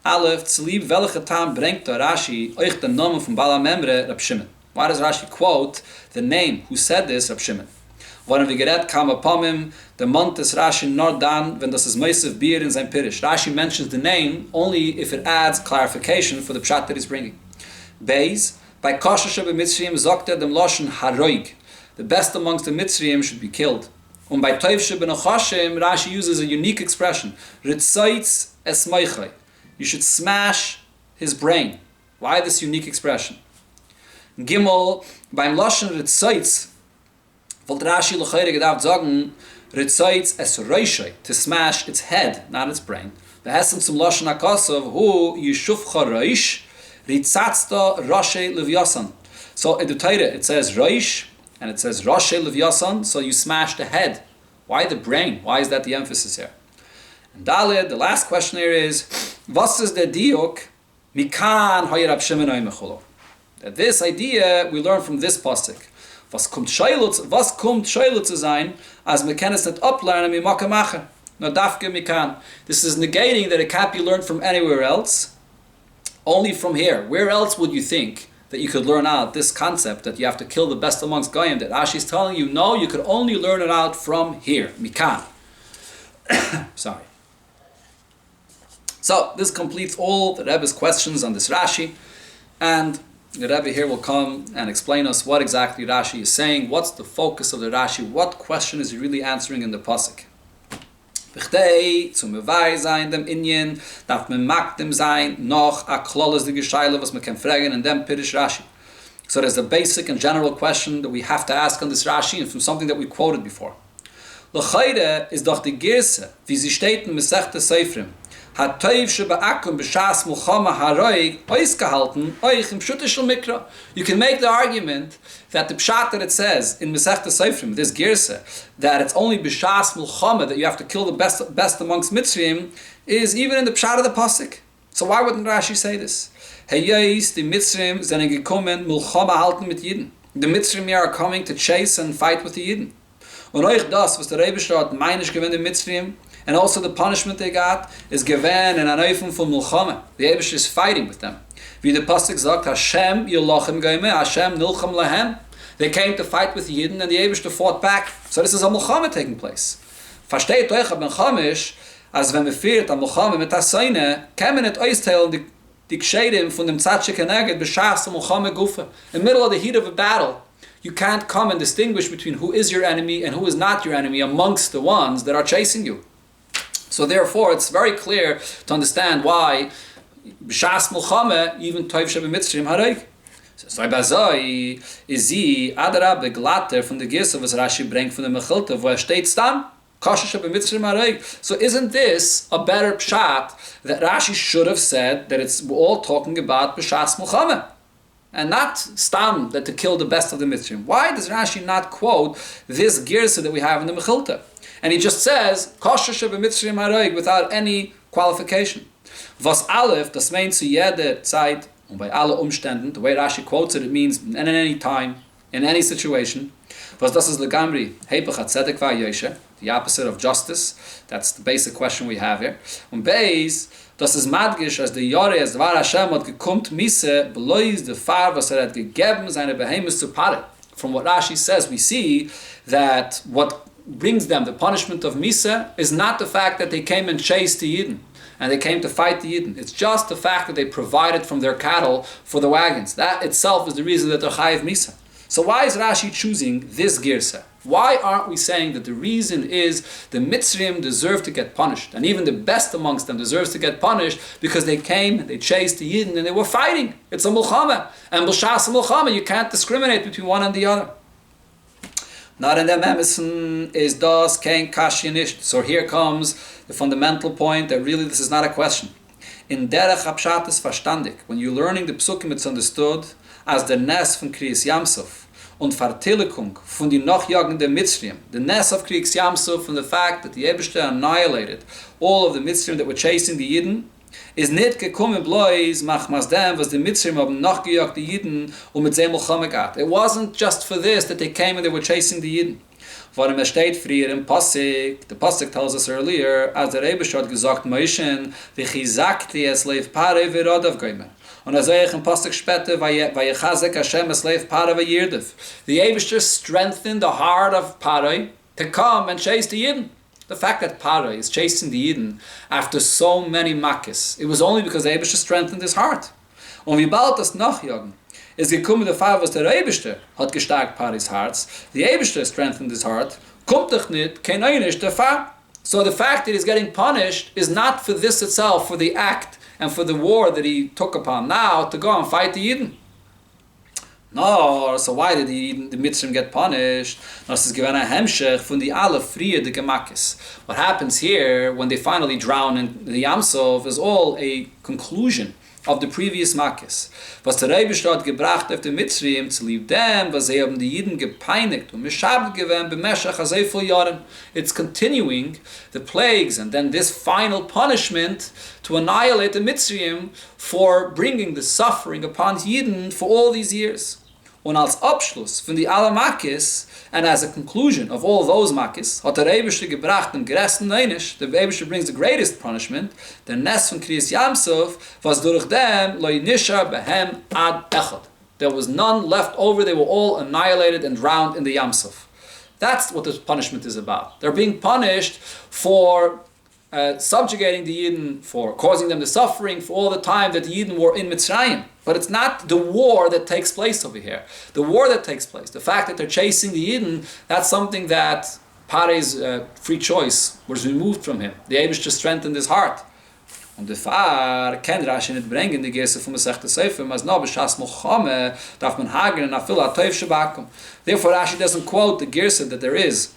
Speaker 1: Aleph, Tzlieb, welche Tam bringt der Rashi euch den Namen von Bala Memre, Rab Shimon? Why does Rashi quote the name who said this, Rab Shimon? Wann wir gerät kam upon him, the Montes Rashi nor dan, wenn das is Meisiv Bier in sein Pirish. Rashi mentions the name only if it adds clarification for the pshat that he's bringing. Beis, by Kosher Shebe Mitzrayim sagt dem Loshen Haroig. The best amongst the Mitzrayim should be killed. And by Toiv Shebe Nachashim, Rashi uses a unique expression, Ritzaitz Esmeichai. You should smash his brain. Why this unique expression? Gimel, beim Loshen Ritzaitz, wollte Rashi l'chayre gedacht sagen, Ritzaitz es reishai, to smash its head, not its brain. Behesem zum Loshen HaKosov, hu Yeshuf Chareish, Ritzatzta Roshe Levyasan. So in the Torah it says Reish, and it says Roshe Levyasan, so you smash the head. Why the brain? Why is that the emphasis here? And Dalet, the last question here is, was is the diuk mikan hoyer Rab Shimon oimecholo? That this idea we learn from this pasuk. Was kommt Scheilut zu sein, as me kennes net uplernen mi makke mache. No dafke mikan. This is negating that it can't be learned from anywhere else, only from here. Where else would you think that you could learn out this concept that you have to kill the best amongst Goyim? That Rashi is telling you, no, you could only learn it out from here, mikan. Sorry. So this completes all the Rebbe's questions on this Rashi, and the Rebbe here will come and explain us what exactly Rashi is saying, what's the focus of the Rashi, what question is he really answering in the pasuk. Bichtei, zum Mewei sein, dem Indien, darf man Magdem sein, noch a Klolas de Gescheile, was man kann fragen, in dem Pirish Rashi. So there's a basic and general question that we have to ask on this Rashi, and from something that we quoted before. L'chayre is doch die Girse, wie sie steht in Mesechte Seifrim, hat Teuv shebe'akum b'shas mulchama haroig oisgehalten euch im Pshutischel Mikra. You can make the argument that the pshat that it says in Masechta Seifrim, this girsa, that it's only b'shas mulchama that you have to kill the best amongst Mitzrayim, is even in the pshat of the pasuk. So why wouldn't Rashi say this? Heyes, die Mitzrayim sind gekommen mulchama halten mit Yidden. The Mitzrayim are coming to chase and fight with the Yidden. Und euch das, was der Rebbe hat meinisch gewinnt in Mitzrayim, and also the punishment they got is given in an eifum from Mulchama. The Eibush is fighting with them. Wie the pasuk sagt, Hashem yolochem goyme, Hashem nilchem lehem. They came to fight with Yidden and the Eibush fought back. So this is a Mulchama taking place. Versteht euch ab Chamish, als wenn wir fehlt am Mulchama mit Haseine, kämen nicht austeilen die Gscheidim von dem Tzadshik Keneged b'shas Mulchama gufa. In the middle of the heat of a battle, you can't come and distinguish between who is your enemy and who is not your enemy amongst the ones that are chasing you. So therefore, it's very clear to understand why b'shas mulchama even toiv shebemitzrim hareik. So bazoi is sie adara beglater from the gisa was Rashi bringt from the Mechilta where steht stam kasha shebemitzrim hareik. So isn't this a better pshat that Rashi should have said that we're all talking about b'shas mulchama and not stam that to kill the best of the mitzrim? Why does Rashi not quote this girsa that we have in the Mechilta? And he just says, Kosher shebemitzrim hareig, without any qualification. Was Aleph, das meint zu jeder Zeit, und bei alle Umständen, the way Rashi quotes it, it means in any time, in any situation. Was das is legamri, hepech hatzedek va'yoshe, the opposite of justice. That's the basic question we have here. Und Beis, das is madgish, as the Yore, as dvar Hashem hat gekumt misse, belois de far, was hat gegeben, seine behemoth zu pare. From what Rashi says, we see that what brings them the punishment of Misa is not the fact that they came and chased the Yidden and they came to fight the Yidden. It's just the fact that they provided from their cattle for the wagons. That itself is the reason that they're chayiv Misa. So why is Rashi choosing this girsa? Why aren't we saying that the reason is the Mitzrayim deserve to get punished, and even the best amongst them deserves to get punished because they came and they chased the Yidden and they were fighting? It's a mulchama, and b'shas mulchama you can't discriminate between one and the other. Not in them Emerson is das kein kashi nicht. So here comes the fundamental point that really this is not a question. In derech hapshat is verstandig. When you're learning the psukim, it's understood as the nes von Kriyas Yamsuf und Vertilligung von die nachjagende Mitzrayim. The nes of Kriyas Yamsuf from the fact that the Eibishter annihilated all of the Mitzrayim that were chasing the Yidden is nicht gekommen bloß machmas dem was die Mitzrayim haben nachgejagt die Yidden und mit Zemel Chamegat. It wasn't just for this that they came and they were chasing the Yidden. Warum steht früher im Pasuk, the Pasuk tells us earlier, as der Rebbe hat gesagt, Moishen, v'chizakti es leif pare v'rodav goymer. Und as im Pasuk später, v'yechazek Hashem es leif pare v'yirdav. The Rebbe strengthened the heart of Pare to come and chase the Yidden. The fact that Pare is chasing the Yidden after so many makkis, it was only because the Eibishter strengthened his heart. Und wie bald das nachjagen, ist gekommen der Fall, was der Eibishter hat gestärkt Pares Herz, the Eibishter strengthened his heart, kommt doch nicht, kein einisch der Fall. So the fact that he's getting punished is not for this itself, for the act and for the war that he took upon now to go and fight the Yidden. No, so why did the Mitzrayim get punished? Das ist gewann ein Hemshech von die alle frie de Gemakis. What happens here, when they finally drown in the Yamsov, is all a conclusion of the previous Makis. Was der Rebbe hat gebracht auf die Mitzrayim zu lieb dem, was haben die Jiden gepeinigt und mischabt gewann b'meshach so viel Jahren. It's continuing the plagues and then this final punishment to annihilate the Mitzrayim for bringing the suffering upon Yidden for all these years. Und als Abschluss von die alle Makis, and as a conclusion of all those Makis, hat der Eibishter gebracht den größten Neinisch, the Eibishter brings the greatest punishment, der Nes von Kriyas Yamsov, was durch dem loi nisha behem ad echad. There was none left over, they were all annihilated and drowned in the Yamsov. That's what the punishment is about. They're being punished for subjugating the Yidden, for causing them the suffering for all the time that the Yidden were in Mitzrayim. But it's not the war that takes place over here. The war that takes place, the fact that they're chasing the Yidden, that's something that Pare's free choice was removed from him. The Eibishter strengthened his heart. Und der Fahr kann Rashi nicht bringen, die Gese von Masechta Seifim, as no b'shas Mochame darf man hagen and afil ha'toiv shebakum. Therefore Rashi doesn't quote the Gese that there is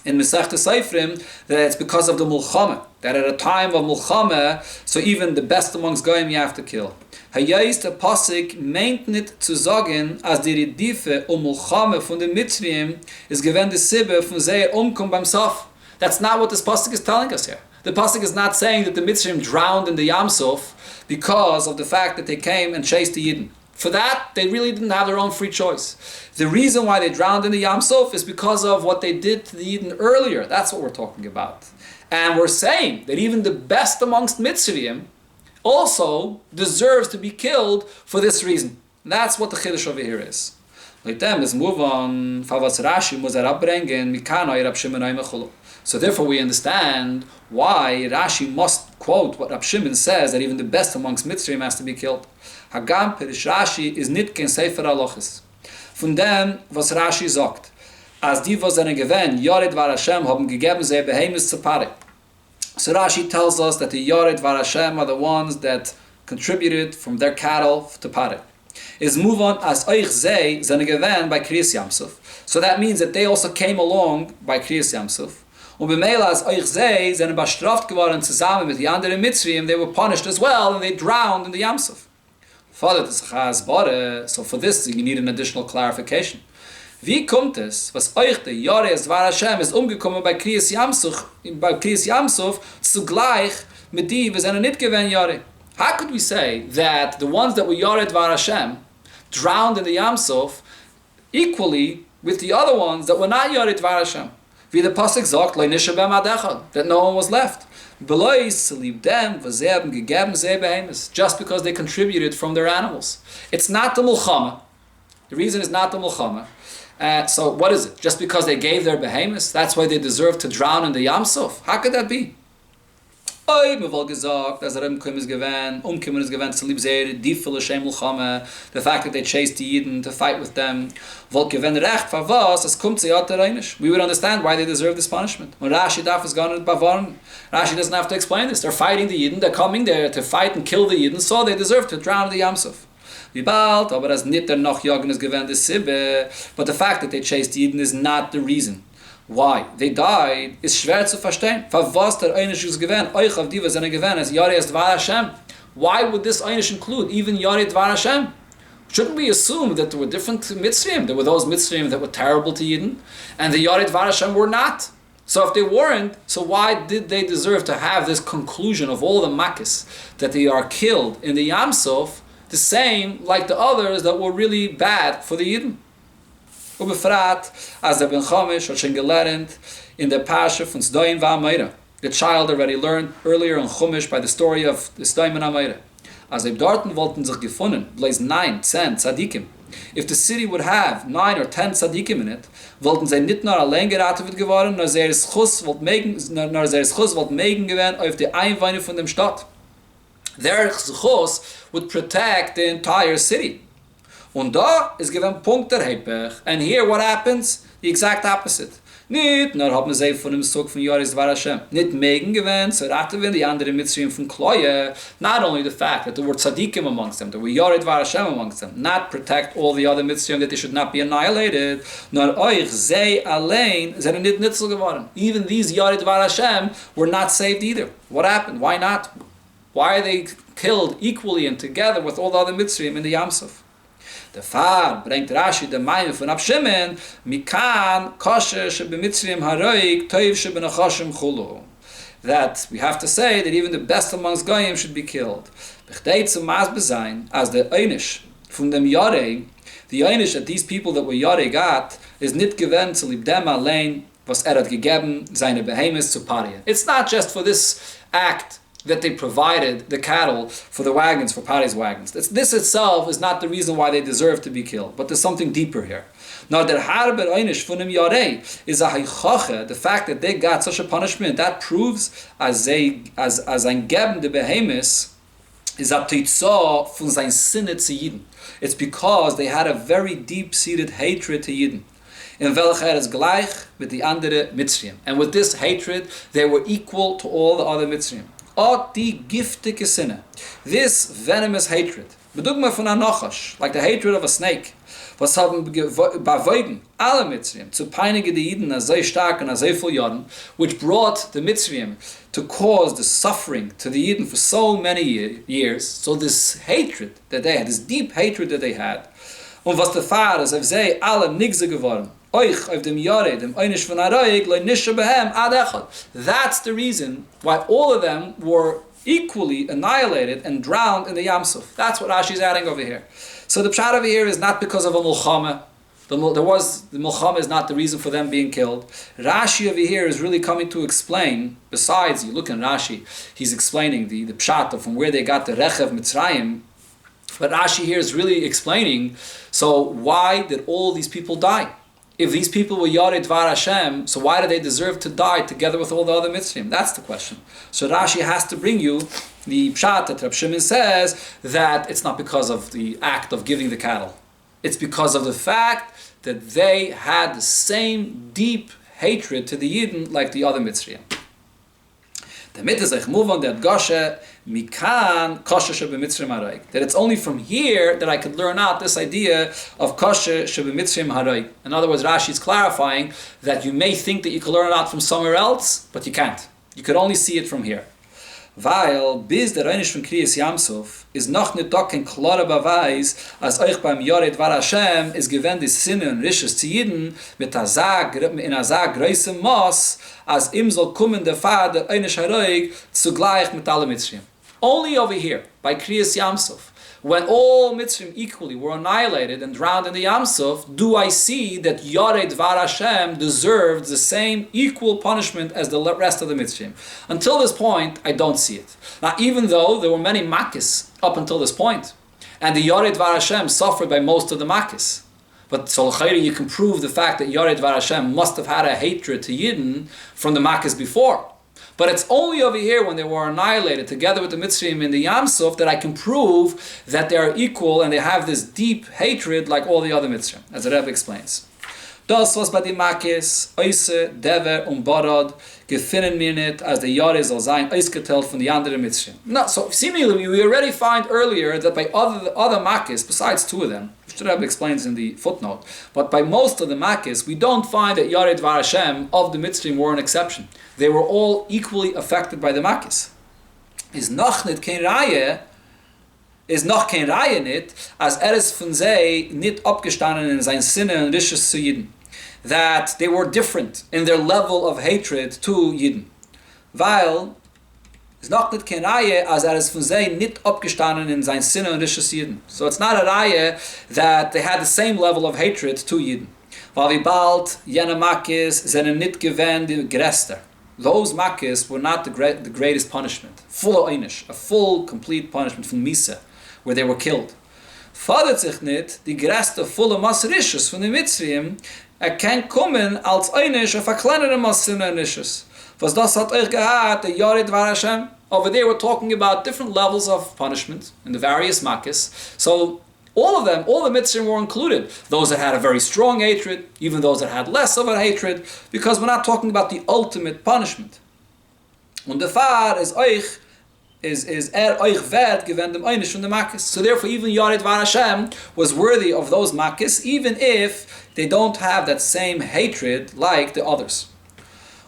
Speaker 1: in Masechta Seifim that it's because of the Mulchame, that at a time of Mulchame, so even the best amongst Goyim you have to kill. Hayais der Pasik meint nicht zu sagen, as die Redife Mulchame von den Mitzrayim is gewend die Sibbe von Seir umkommen beim Sof. That's not what this Pasik is telling us here. The Pasuk is not saying that the Mitzrayim drowned in the Yam Suf because of the fact that they came and chased the Yidden. For that, they really didn't have their own free choice. The reason why they drowned in the Yam Suf is because of what they did to the Yidden earlier. That's what we're talking about. And we're saying that even the best amongst Mitzrayim also deserves to be killed for this reason. And that's what the Chiddush over here is. Like them, let's move on. So therefore we understand why Rashi must quote what Rab Shimon says, that even the best amongst Mitzrayim has to be killed. Hagam Perish Rashi is nit kein Sefer Alochis. Von dem, was Rashi sagt, als die, was seine Gewinn, Yored Var Hashem, haben gegeben sie Behemoth zu Pare. So Rashi tells us that the Yored Var Hashem are the ones that contributed from their cattle to Pare. Is move on as Oich Zei seine Gewinn by Kriyas Yamsuf. So that means that they also came along by Kriyas Yamsuf. Und b'meila as Oich Zei sind bestraft geworden zusammen mit die anderen Mitzrayim, they were punished as well and they drowned in the Yamsuf. So for this you need an additional clarification. Wie kommt es, was euch der Yored Var Hashem ist umgekommen bei Kriyas Yamsuf zugleich mit die, wir sind nicht gewesen Yored? How could we say that the ones that were Yored Var Hashem drowned in the Yamsuf equally with the other ones that were not Yored Var Hashem? Wie the Pasuk sagt, that no one was left. Just because they contributed from their animals. It's not the Mulchama. The reason is not the Mulchama. So what is it? Just because they gave their behemoths, that's why they deserve to drown in the Yamsuf? How could that be? The fact that they chased the Yidden to fight with them. We would understand why they deserve this punishment. When Rashi doesn't have to explain this. They're fighting the Yidden, they're coming there to fight and kill the Yidden, so they deserve to drown in the Yamsuf. But the fact that they chased the Yidden is not the reason. Why? They died is schwer zu verstehen. Why would this Einish include even Yored Var Hashem? Shouldn't we assume that there were different Mitzrayim? There were those Mitzrayim that were terrible to Yidden, and the Yored Var Hashem were not. So if they weren't, so why did they deserve to have this conclusion of all the Makkis that they are killed in the Yamsuf, the same like the others that were really bad for the Yidden? Ubefrat, as the Ben Chomish, or Shengelerent, in the Pasha from Sdoim V'Amayra. The child already learned earlier in Chumash by the story of the Sdoim and Amayra. As they dorten wollten sich gefunden, blaze 9, 10 Tzadikim. If the city would have 9 or 10 Tzadikim in it, wollten sie nicht nur allein geraten wird geworden, nur sie es Chus wollt megen geworden auf die Einwohner von dem Stadt. Their Chus would protect the entire city. Und da ist gewann Punkt der Heipech. And here what happens? The exact opposite. Nicht nur haben sie von dem Sog von Yored Var Hashem. Nicht megen gewann, so raten wir die anderen Mitzrayim von Kloye. Not only the fact that there were Tzadikim amongst them, there were Yored Var Hashem amongst them. Not protect all the other Mitzrayim that they should not be annihilated. Nor euch sei allein sind nicht nitzel geworden. Even these Yored Var Hashem were not saved either. What happened? Why not? Why are they killed equally and together with all the other Mitzrayim in the Yamsuf? The Far bringt Rashi the Maime von Rab Shimon, Mikan kosher shebemitzrayim haroik toiv shebenachashim chulu. That we have to say that even the best amongst Goyim should be killed. Bechdei zum Maß besein, as the Einish von dem Yorei, the Einish that these people that were Yorei got, is nit given zu lieb dem allein, was hat gegeben, seine Behemoths zu Parien. It's not just for this act that they provided the cattle for the wagons, for Pari's wagons. This itself is not the reason why they deserve to be killed, but there's something deeper here. Now, der harber einish funim yarei is a haichache, the fact that they got such a punishment, that proves as ein Geben de Behemoths is a titzah von sein Sinne zu Yidden. It's because they had a very deep-seated hatred to Yidden. in welcher is gleich mit die andere Mitzrayim. And with this hatred, they were equal to all the other Mitzrayim. Ot die giftige Sinne, this venomous hatred, bedugma von Anochash, like the hatred of a snake, was haben bewogen alle Mitzrayim zu peinige die Jiden as sehr stark and as sehr viel Jahren, which brought the Mitzrayim to cause the suffering to the Yidden for so many years. So this hatred that they had, this deep hatred that they had, und was der Vater ist, auf sie alle nigse geworden, euch auf dem Jahre, dem Einisch von Aroig, loi nische behem ad echad. That's the reason why all of them were equally annihilated and drowned in the Yam Suf. That's what Rashi is adding over here. So the pshat over here is not because of a mulchama. The mulchama is not the reason for them being killed. Rashi over here is really coming to explain, besides, you look in Rashi, he's explaining the pshat of from where they got the Rechev Mitzrayim, but Rashi here is really explaining, so why did all these people die? If these people were Yarei Dvar Hashem, so why do they deserve to die together with all the other Mitzrayim? That's the question. So Rashi has to bring you the pshat that Reb Shimon says that it's not because of the act of giving the cattle. It's because of the fact that they had the same deep hatred to the Yidden like the other Mitzrayim. That it's only from here that I could learn out this idea of kosher shebemitzrim haroig. In other words, Rashi is clarifying that you may think that you can learn it out from somewhere else, but you can't. You could only see it from here. Weil bis der Reinisch von Kriyas Yamsuf is noch nicht doch kein klarer Beweis, als euch beim Yarei Dvar Hashem ist gewend die Sinne und Risches zu Jiden mit in a Sag größem Maß, als ihm soll kommen der Vater der Reinisch Haroig zugleich mit allen Mitzrayim. Only over here, by Kriyas Yamsuf, when all Mitzrayim equally were annihilated and drowned in the Yam Suf, do I see that Yarei Dvar Hashem deserved the same equal punishment as the rest of the Mitzrayim. Until this point, I don't see it. Now, even though there were many Makkis up until this point, and the Yarei Dvar Hashem suffered by most of the Makkis, but so you can prove the fact that Yarei Dvar Hashem must have had a hatred to Yidden from the Makkis before. But it's only over here when they were annihilated together with the Mitzrayim in the Yam Suf that I can prove that they are equal and they have this deep hatred like all the other Mitzrayim, as the Rebbe explains. Das was bei den Makis, Oise, Dever und Borod, gefinnen mir nicht, als der Jahre soll sein, ausgeteilt von den anderen Mitzrayim. No, so seemingly we already find earlier that by other Makis, besides two of them, which the Rebbe explains in the footnote, but by most of the Makis, we don't find that Yarei Dvar Hashem of the Mitzrayim were an exception. They were all equally affected by the Makis. Is noch kein Reihe nicht, als ist von sie nicht abgestanden in sein Sinne und Risches zu Yidden. That they were different in their level of hatred to Yidden. Weil es noch nicht kein Reihe, als ist von sie nicht abgestanden in sein Sinne und Risches zu Yidden. So it's not a Reihe that they had the same level of hatred to Yidden. Weil wie bald jene Makis sind nicht gewähnt die Gräster. Those Makkis were not the greatest punishment. Full of Einish, a full, complete punishment from Misa, where they were killed. Fadert sich nicht, die größte volle Masrisches von den Mitzrayim, kann kommen als Einish auf a kleinere Masrisches. Was das hat euch gehört, der Yarei Dvar Hashem? Over there we're talking about different levels of punishment in the various Makkis. So all of them, all the Mitzrayim were included. Those that had a very strong hatred, even those that had less of a hatred, because we're not talking about the ultimate punishment. Und der Fahr ist euch wert gewend dem Einisch von the Makkis. So therefore even Yarei Dvar Hashem was worthy of those Makkis, even if they don't have that same hatred like the others.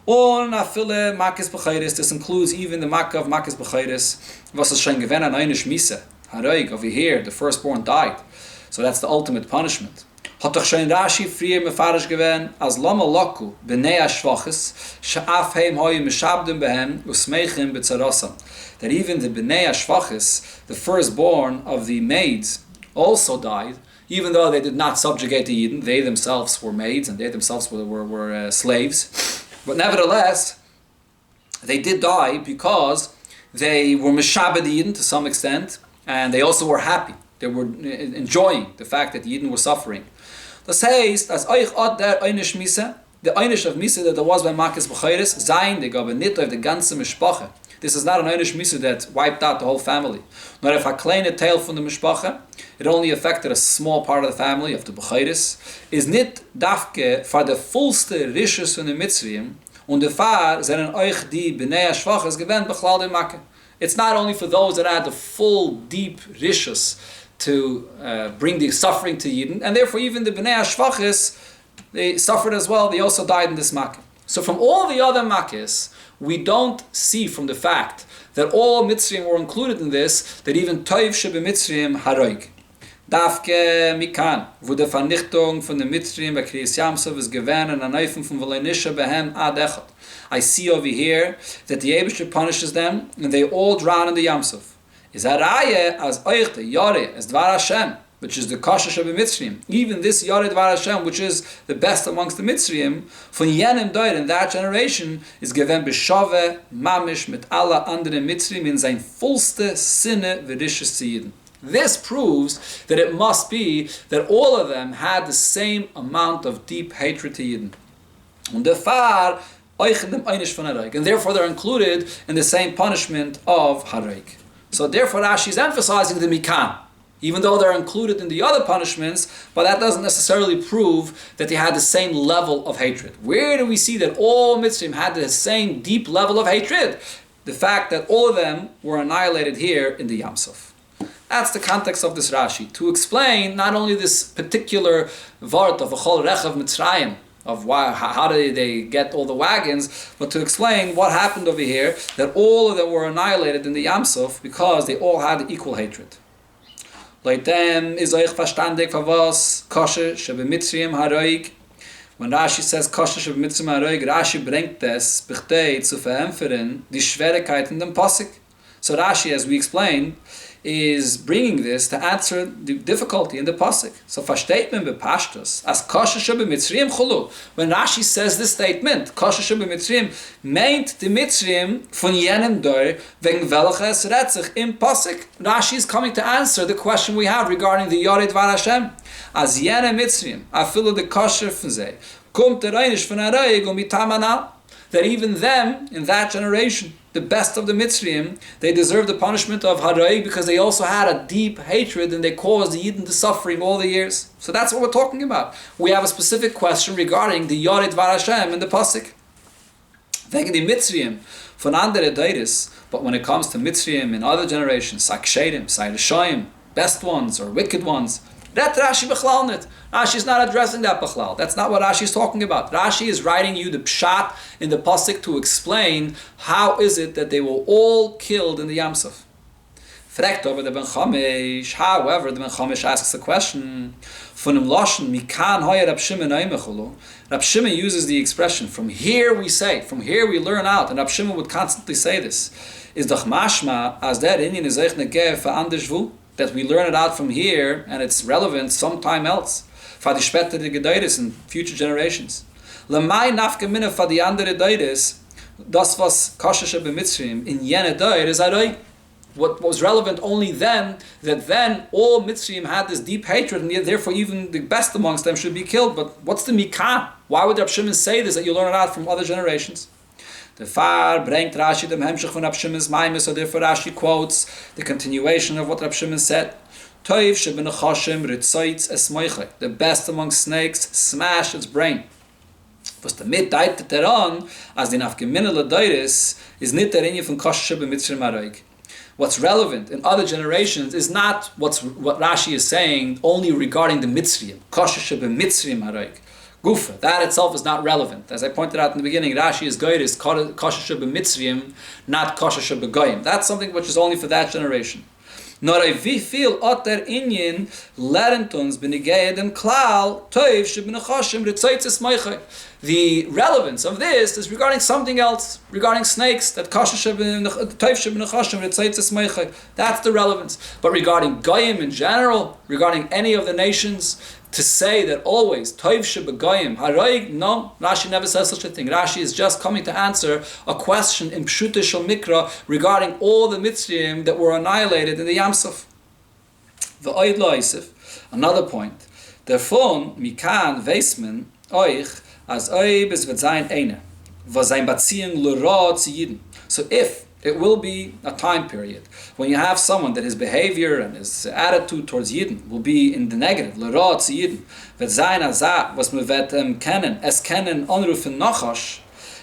Speaker 1: Und a viele Makkis B'chayris, this includes even the Makkah of Makkis B'chayris, was es schon gewend an Einisch Misa. Haroig, over here, the firstborn died. So that's the ultimate punishment. Hat doch schon Rashi früher mefarisch gewesen, als lama loku, b'nei ha-shvachis, she'af heim hoi mishabdim behem, usmeichim b'tzarosam. That even the b'nei ha-shvachis, the firstborn of the maids, also died, even though they did not subjugate the Yidden. They themselves were maids, and they themselves were slaves. But nevertheless, they did die because they were mishabed the Yidden to some extent, and they also were happy. They were enjoying the fact that the Yidden were suffering. Das heißt, als euch od der Einish Misa, the Einish of Misa that there was by Makkis B'chayris, sein, they gaben nicht auf the ganze Mishpache, This is not an einish misa that wiped out the whole family. Not if a kleine tail from the mishpacha, it only affected a small part of the family of the Bechayris, is nit dafke for the fullste Rishus von the Mitzrayim, und der Fahr seinen euch die Bnei HaShvachas gewend bechlal de Makke. It's not only for those that had the full, deep Rishus to bring the suffering to Yidden, and therefore even the Bnei HaShvachas, they suffered as well, they also died in this Makkah. So from all the other Makkahs, we don't see from the fact that all Mitzrayim were included in this, that even Toiv Shebe Mitzrayim Haroig. Dafke Mikan, wo der Vernichtung von den Mitzrayim bei Kriyas Yamsov ist gewähnt an Neufen von Valenisha behem ad echad. I see over here that the Eibusher punishes them, and they all drown in the Yamsov. Is a Raya as Oich the Yare, as Dvar Hashem, which is the Kasha Shebe Mitzrayim. Even this Yare Dvar Hashem, which is the best amongst the Mitzrayim, von jenem Deut in that generation, is given Beshave, Mamish, mit alla andere Mitzrayim in sein vollste Sinne Vedishus zu Yidden. This proves that it must be that all of them had the same amount of deep hatred to Yidden. Und der Fahr euch dem einish von Hareik, and therefore they're included in the same punishment of Hareik. So therefore Rashi is emphasizing the Mikan, even though they're included in the other punishments, but that doesn't necessarily prove that they had the same level of hatred. Where do we see that all Mitzrayim had the same deep level of hatred? The fact that all of them were annihilated here in the Yamsuf. That's the context of this Rashi, to explain not only this particular vart of Achol Rechav Mitzrayim, of why, how did they get all the wagons, but to explain what happened over here, that all of them were annihilated in the Yamsuf because they all had equal hatred. Leitem is euch verstandig was Kasher shebe Mitzrayim haroig. When Rashi says Kasher shebe Mitzrayim haroig, Rashi bringt es bichtei zu verämpfern die Schwierigkeit in dem Pasuk. So Rashi, as we explained, is bringing this to answer the difficulty in the pasuk. So versteht man bepashtus as Kasher shebe Mitzrayim chulu. When Rashi says this statement, Kasher shebe Mitzrayim, meint the Mitzrayim von jenem dor wegen welches retzich im pasuk. Rashi is coming to answer the question we have regarding the Yored Dvar Hashem. As jenem Mitzrayim afilu the Kasher von sei kommt der Einish von Hareig mitamana, that even them in that generation, the best of the Mitzrayim, they deserve the punishment of Hareig because they also had a deep hatred and they caused the Yidden the suffering all the years. So that's what we're talking about. We have a specific question regarding the Yored Dvar Hashem in the Pasuk. Wegen die Mitzrayim von andere Deiris, but when it comes to Mitzrayim in other generations, Sakshedim, Sairashayim, best ones or wicked ones, that Rashi bechlal nit. Rashi is not addressing that bechlal. That's not what Rashi is talking about. Rashi is writing you the pshat in the pasuk to explain how is it that they were all killed in the Yamsuf. Fragt over the Ben Chamesh. However, the Ben Chamesh asks a question. Von dem Lashon mikan hoyer Rab Shimon oimechulu. Rab Shimon uses the expression from here we say, from here we learn out, and Rab Shimon would constantly say this. Is doch mashma as der Inyan is euch negev for anders vu, that we learn it out from here and it's relevant sometime else. For the spätere Gedeiris in future generations. Lemay nafke minne for the andere Deiris, das was Kasher shebe Mitzrayim in jene Deir is Hareig. What was relevant only then, that then all Mitzrayim had this deep hatred, and yet therefore even the best amongst them should be killed. But what's the Mikan? Why would Rab Shimon say this, that you learn it out from other generations? The Far bringt Rashi dem Hemshech von Rab Shimon's Maimis, so therefore Rashi quotes the continuation of what Rab Shimon said. Toiv sheben chashim ritzaitz es moiche. The best among snakes smash its brain. Was the mit deit teron as the nafkeminele deiris is nit der inje von Kasher shebe Mitzrayim hareig. What's relevant in other generations is not what Rashi is saying only regarding the Mitzrayim. Kasher shebe Mitzrayim hareig. Gufa, that itself is not relevant. As I pointed out in the beginning, Rashi is guide is Kasher shebe Mitzrayim, not Kasher shebe goyim. That's something which is only for that generation. Nor wie viel otter inyin lerentons benigay dem klal toiv shebnachashim ritzaitz meiche. The relevance of this is regarding something else, regarding snakes, that kasher toiv shebnachashim ritzaitz meiche. That's the relevance. But regarding goyim in general, regarding any of the nations, to say that always toiv shebegoyim haroig, no, Rashi never says such a thing. Rashi is just coming to answer a question in Pshutei Shel Mikra regarding all the Mitzrayim that were annihilated in the Yamsuf. V'oid lo Yosef, another point. Therefore, mikan veismen oich as oib es wird sein eine, was sein Beziehung l'ra zu Yidden. So if It will be a time period when you have someone that his behavior and his attitude towards Yidden will be in the negative. L'ra zu Yidden. Wird sein als was man wird kennen. Es kennen Anrufen Nachash.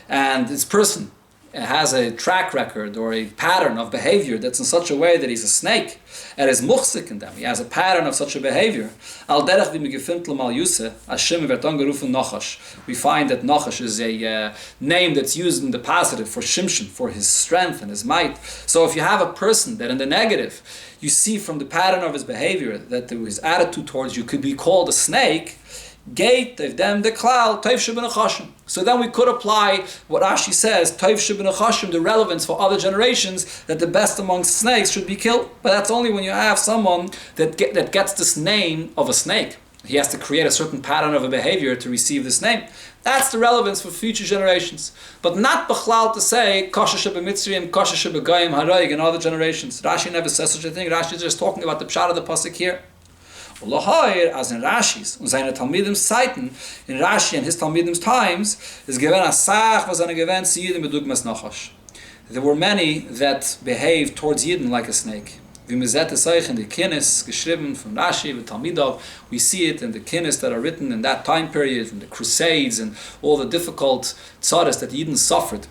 Speaker 1: And this person has a track record or a pattern of behavior that's in such a way that he's a snake and is muchzik in them. He has a pattern of such a behavior. Al derech wie me gefindt l'mal yuse, Hashem wird angerufen Nachash. We find that Nachash is a name that's used in the positive for Shimshon, for his strength and his might. So if you have a person that in the negative, you see from the pattern of his behavior that his attitude towards you could be called a snake, gate of them the cloud toiv shebinachashim. So then we could apply what Rashi says, toiv shebinachashim, the relevance for other generations, that the best amongst snakes should be killed. But that's only when you have someone that gets this name of a snake. He has to create a certain pattern of a behavior to receive this name. That's the relevance for future generations. But not b'chlal to say kasha shebemitzrayim, kasha shebegayim harayig in other generations. Rashi never says such a thing. Rashi is just talking about the pshat of the pasuk here. As in Rashi's und seine Talmidim's Zeiten, in Rashi and his Talmidim's times, is given a sach was eine given zu Yidden mit Dugmas Nachash. There were many that behaved towards Yidden like a snake. Wie man sieht es euch in the Kinnis, geschrieben from Rashi with Talmidov, we see it in the Kinnis that are written in that time period, from the Crusades and all the difficult tzaras that Yidden suffered.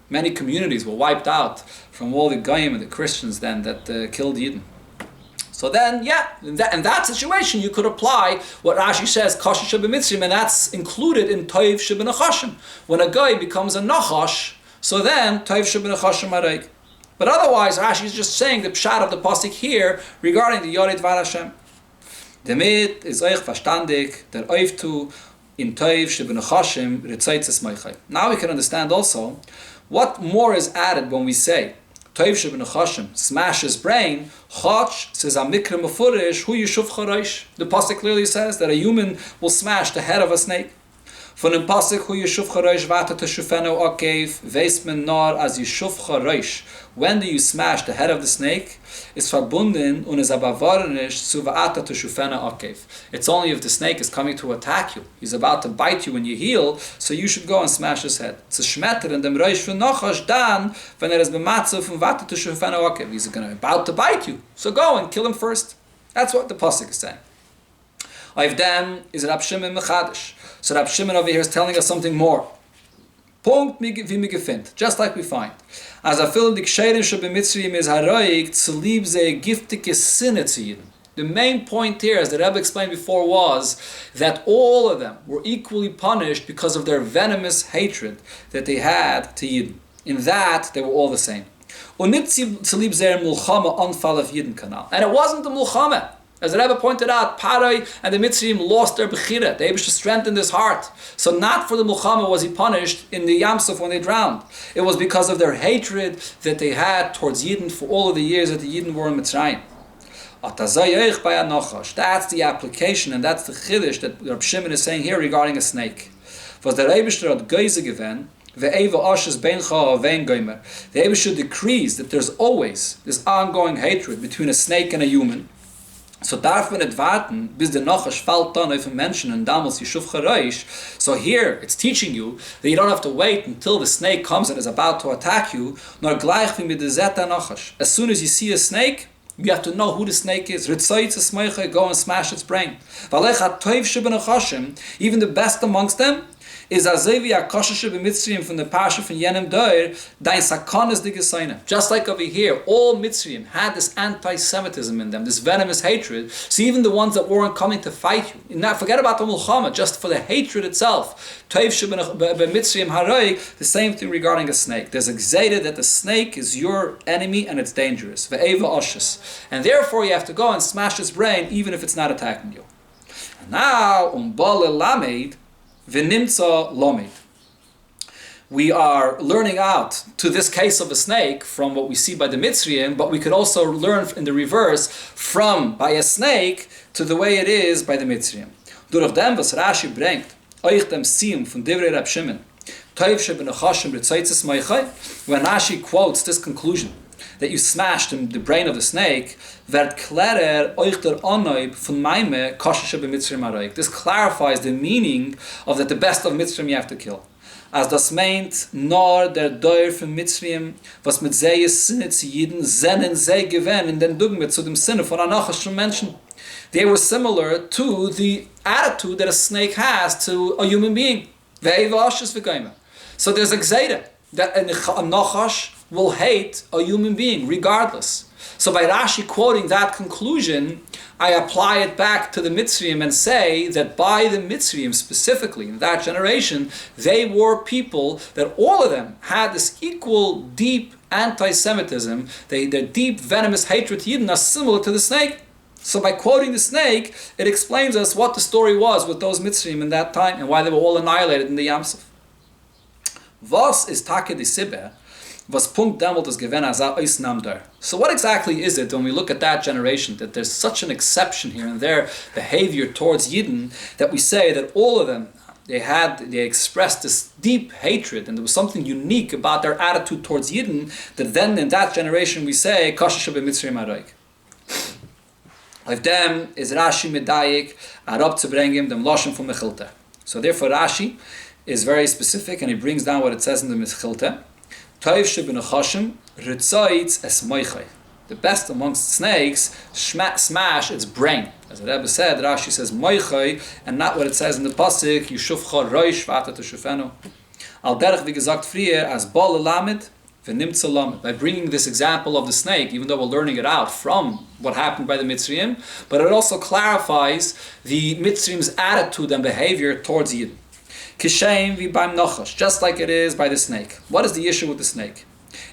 Speaker 1: Many communities were wiped out from all the Goyim and the Christians then that killed Yidden. So then, in that situation, you could apply what Rashi says, kasha shebemitzrim, and that's included in toiv shebinachashim. When a guy becomes a nachash, so then toiv shebinachashim harayg. But otherwise, Rashi is just saying the pshat of the pasuk here regarding the Yored Dvar Hashem. Damit is euch verstandig der oiftu in toiv shebinachashim ritzaitzes meichai. Now we can understand also what more is added when we say Toiv shebinachashim, smash his brain. Chach says a mikra mefurish hu yishuv charaish. The pasuk clearly says that a human will smash the head of a snake. Von dem pasuk hu yishuv charaish vata teshufeno akev veismen nar as yishuv charaish. When do you smash the head of the snake? Is verbunden und is aber warnish zu vata teshufeno akev. It's only if the snake is coming to attack you. He's about to bite you when you heal, so you should go and smash his head. It's a schmetter in dem Reish von Nachash dann, wenn is bematze von vata teshufeno akev. He's about to bite you. So go and kill him first. That's what the pasuk is saying. Of them is Rab Shimon Mechadish. So Rab Shimon over here is telling us something more. Punkt wie mir gefindt, just like we find. As a film dik sheiren shebemitzrayim is haroik zu lieb ze giftige sinne zu Yidden. The main point here, as the Rebbe explained before, was that all of them were equally punished because of their venomous hatred that they had to Yidden. In that, they were all the same. Und nicht zu lieb ze mulchama anfall of Yidden kanal. And it wasn't the mulchama. As the Rebbe pointed out, Parai and the Mitzrayim lost their Bechira. They able to strengthen his heart. So not for the Mulchama was he punished in the Yamsuf when they drowned. It was because of their hatred that they had towards Yidden for all of the years that the Yidden were in Mitzrayim. That's the application and that's the Chiddush that Rab Shimon is saying here regarding a snake. Was the Rebbe had Geise given, the Rebbe decrees that there's always this ongoing hatred between a snake and a human. So darf man nicht warten, bis der Nachash fällt dann auf den Menschen und damals Yishuv Charaish. So here, it's teaching you that you don't have to wait until the snake comes and is about to attack you, nor gleich wie mit der Zeta Nachash. As soon as you see a snake, you have to know who the snake is. Ritzoytz esmeicha, go and smash its brain. Valech ha-toiv shebenachashim, even the best amongst them, is azevi akashashe b'mitzrayim from the parsha from Yenim Doir, dein sakonas de geseine. Just like over here, all Mitzrayim had this anti-Semitism in them, this venomous hatred. So even the ones that weren't coming to fight you, now forget about the mulchama, just for the hatred itself. Toiv b'mitzrayim haroy, the same thing regarding a snake. There's a gzeida that the snake is your enemy and it's dangerous. Ve'eva oshus. And therefore you have to go and smash its brain even if it's not attacking you. And now, bale lamed, V'nimtza lomid. We are learning out to this case of a snake from what we see by the Mitzrayim, but we could also learn in the reverse from by a snake to the way it is by the Mitzrayim. Durch dem, was Rashi bringt, euch dem Siyum von Divrei Rab Shimon, Toiv shebenachashim ritzaitzes meichai, when Rashi quotes this conclusion, that you smashed the brain of the snake, werd klarer euch der Anoib von Maime kasha shebemitzrayim haroik. This clarifies the meaning of that the best of Mitzrayim you have to kill. als das meint nur der Deur von Mitzrayim, was mit Seyes Sinne zu Jiden, sennen sie gewähnen, in den Dogma zu dem Sinne von anachischen Menschen. They were similar to the attitude that a snake has to a human being. So there's a gzeira that a nachash will hate a human being regardless. So by Rashi quoting that conclusion, I apply it back to the Mitzrayim and say that by the Mitzrayim specifically, in that generation, they were people that all of them had this equal deep anti-Semitism, their deep venomous hatred to Yidden are similar to the snake. So by quoting the snake, it explains us what the story was with those Mitzrayim in that time and why they were all annihilated in the Yamsuf. Was is Take de Sibbe? Was Punkt demelt is given as a Eisnamdar. So what exactly is it when we look at that generation, that there's such an exception here in their behavior towards Yidden, that we say that all of them, they expressed this deep hatred, and there was something unique about their attitude towards Yidden, that then in that generation we say, Kasha b'Mitzrayim Araik. Of them is Rashi medayik arab to bring him dem lashon from Mechilta. So therefore Rashi is very specific and he brings down what it says in the Mechilta. Toiv shebinachashim ritzaitz es moichai. The best amongst snakes smash its brain. As the Rebbe said, Rashi says moichai and not what it says in the pasuk Yishufcha roish vata teshufenu. Al derech wie gesagt früher as bal lamed. By bringing this example of the snake, even though we're learning it out from what happened by the Mitzrayim, but it also clarifies the Mitzrayim's attitude and behavior towards Yidden. Kishem vi beim Nachash, just like it is by the snake. What is the issue with the snake?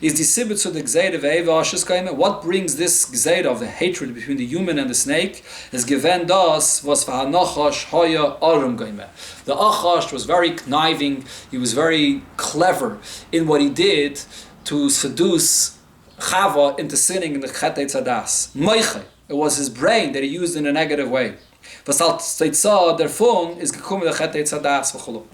Speaker 1: Is the sibut to the gzeida ve'eva ashis. What brings this gzeida of the hatred between the human and the snake? Is given das was v'hanachash hoya arum goime. The Achash was very conniving. He was very clever in what he did to seduce Chava into sinning in the Chetei Tzadas. Moichai. It was his brain that he used in a negative way. Vasal Tzeitzah, therefore, is gekommen the Chetei Tzadas v'chulu.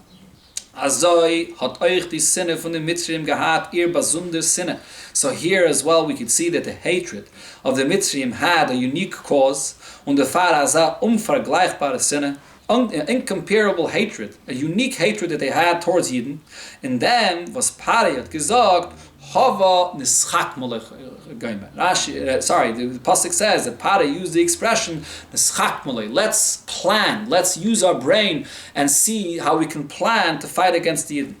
Speaker 1: Azoi hat euch die Sinne von den Mitzrayim gehad, ihr besonder Sinne. So here as well we could see that the hatred of the Mitzrayim had a unique cause, und der Fahrer azah unvergleichbare Sinne, incomparable hatred, a unique hatred that they had towards Yidden. And then was Parei hat gesagt, Hava nischak molech goyme. The pasuk says that Parei used the expression nischak molech. Let's plan. Let's use our brain and see how we can plan to fight against the Yidden.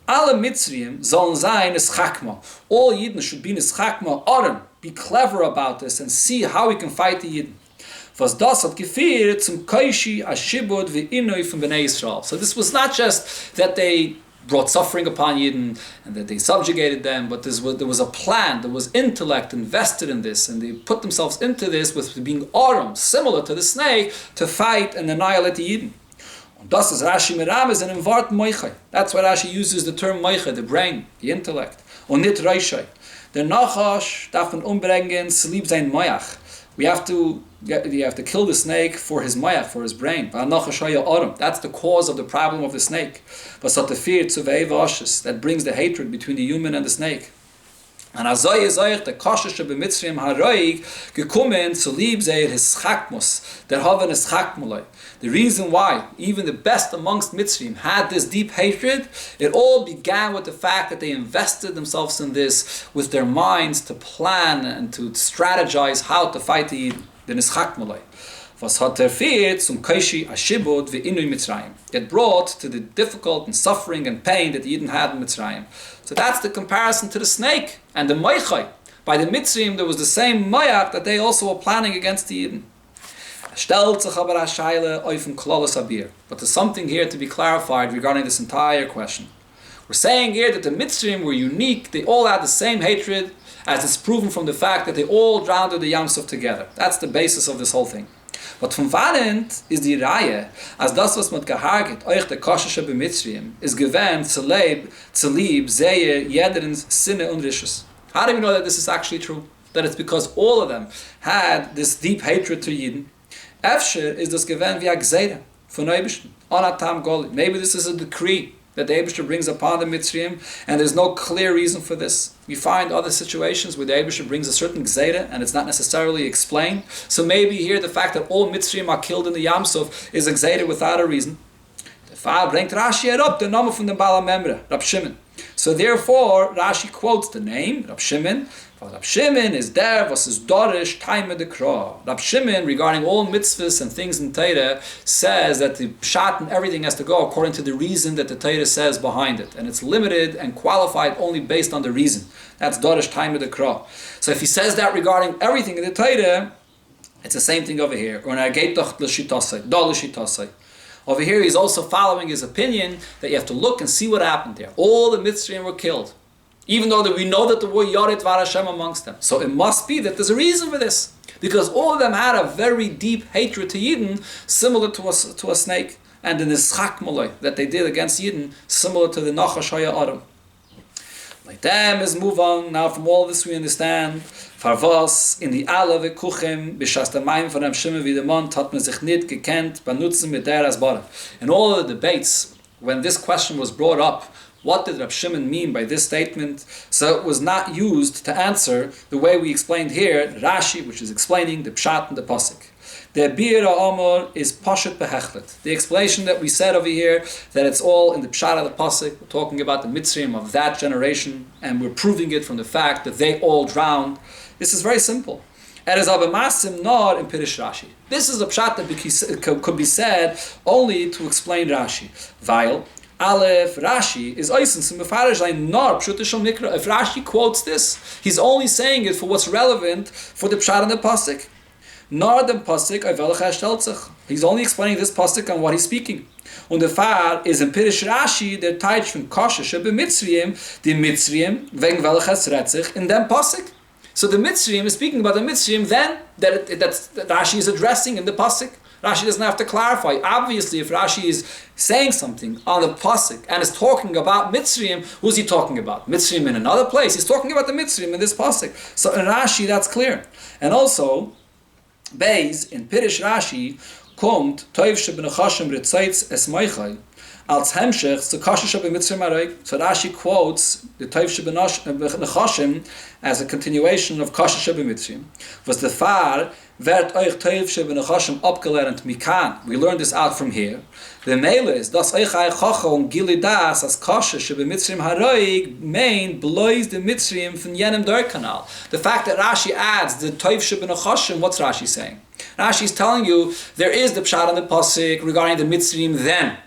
Speaker 1: Alle Mitzrayim sollen sein nischakma. All Yidden should be nischakma. Oren, be clever about this and see how we can fight the Yidden. Was das hat geführt zum Kaishi Ashibud ve'inoi from Bnei Yisrael. So this was not just that they brought suffering upon Yidden and that they subjugated them, but there was a plan, there was intellect invested in this, and they put themselves into this with being arum, similar to the snake, to fight and annihilate the Yidden. Und das is Rashi merames in Wort moichai. That's why Rashi uses the term moichai, the brain, the intellect. Und nit reishai. Der Nachash darf man umbringen, lieb sein moyach. You have to kill the snake for his mayach, for his brain. That's the cause of the problem of the snake. That brings the hatred between the human and the snake. And azoi is euch der koshische b'mitzrayim haroig gekommen zu lieb seir his schakmus, der haven is schakmuloi. The reason why even the best amongst Mitzrayim had this deep hatred, it all began with the fact that they invested themselves in this with their minds to plan and to strategize how to fight the nischakmuloi. Was hat führt zum Kaishi Ashibud ve'inui Mitzrayim. It brought to the difficult and suffering and pain that the Yidden had in Mitzrayim. So that's the comparison to the snake and the Moichai. By the Mitzrayim there was the same Moyach that they also were planning against the Yidden. But there's something here to be clarified regarding this entire question. We're saying here that the Mitzrayim were unique, they all had the same hatred, as it's proven from the fact that they all drowned the Yamsuf together. That's the basis of this whole thing. But from Vanent is die Reihe, als das, was mit gehaget, euch der Koshische b'Mitzrayim, is gewähnt zu lieb, sehe, jederens Sinne und Risches. How do we know that this is actually true? That it's because all of them had this deep hatred to Yidden. Efsher is das gewähnt wie a Gzeira, von Eibishten, Onatam Goli. Maybe this is a decree that the Eibishter brings upon the Mitzrayim, and there's no clear reason for this. We find other situations where the Eibishter brings a certain Gzeira, and it's not necessarily explained. So maybe here the fact that all Mitzrayim are killed in the Yamsuf is a Gzeira without a reason. Far bringt Rashi up the name from the Bala Memra, Rab Shimon. So therefore, Rashi quotes the name, Rab Shimon. Rab Shimon is there, was his Dorish, time of the Kra. Rab Shimon, regarding all mitzvahs and things in Torah, says that the pshat and everything has to go according to the reason that the Torah says behind it. And it's limited and qualified only based on the reason. That's Dorish, time of the Kra. So if he says that regarding everything in the Torah, it's the same thing over here. Over here, he's also following his opinion that you have to look and see what happened there. All the Mitzrayim were killed, even though we know that there were Yoret Var Hashem amongst them. So it must be that there's a reason for this, because all of them had a very deep hatred to Yidden, similar to a snake, and the Nischak Moloi that they did against Yidden, similar to the Nachash Haya Adam. Like them is move on. Now from all this we understand, Farvas in the Ala v'kuchem b'shas tamayim von Rab Shimon v'demon tat man sich nit gekent benutzen mit der asbara. In all of the debates, when this question was brought up, what did Rab Shimon mean by this statement? So it was not used to answer the way we explained here, Rashi, which is explaining the pshat and the pasuk. The Bira Amor is Pashat Behechlet. The explanation that we said over here, that it's all in the Pshat of the Pasuk, we're talking about the Mitzrayim of that generation, and we're proving it from the fact that they all drowned. This is very simple. It is Abamasim Nor in Pirish Rashi. This is a Pshat that could be said only to explain Rashi. Weil Aleph Rashi is Oisen Mefarish Nor Pshutishal Mikra. If Rashi quotes this, he's only saying it for what's relevant for the Pshat and the Pasuk. Nor the pasuk Velach. He's only explaining this pasuk on what he's speaking. Und the far is in Pirish Rashi the teich from Kosher shebe Mitzrayim, the Mitzrayim wegen Velach Retzich in them pasuk. So the Mitzrayim is speaking about the Mitzrayim then that Rashi is addressing in the pasuk. Rashi doesn't have to clarify. Obviously, if Rashi is saying something on the pasuk and is talking about Mitzrayim, who's he talking about? Mitzrayim in another place. He's talking about the Mitzrayim in this pasuk. So in Rashi, that's clear. And also, Beis in Pirish Rashi kommt Toiv shebenachashim ritzaitz es moichai als hemshech zu kasha shebemitzrim aroik. So Rashi quotes the Toiv shebenachashim as a continuation of kasha shebemitzrim. Was the far werd euch Toiv shebenachashim abgelernt mikan. We learned this out from here. The mele is das euch ei chacha und gili das as kasha shebemitzrim haroik main blows the mitzrim from jenem kanal. The fact that Rashi adds the Toiv shebenachashim, what's Rashi saying? Rashi is telling you there is the pshat on the pasuk regarding the mitzrim then.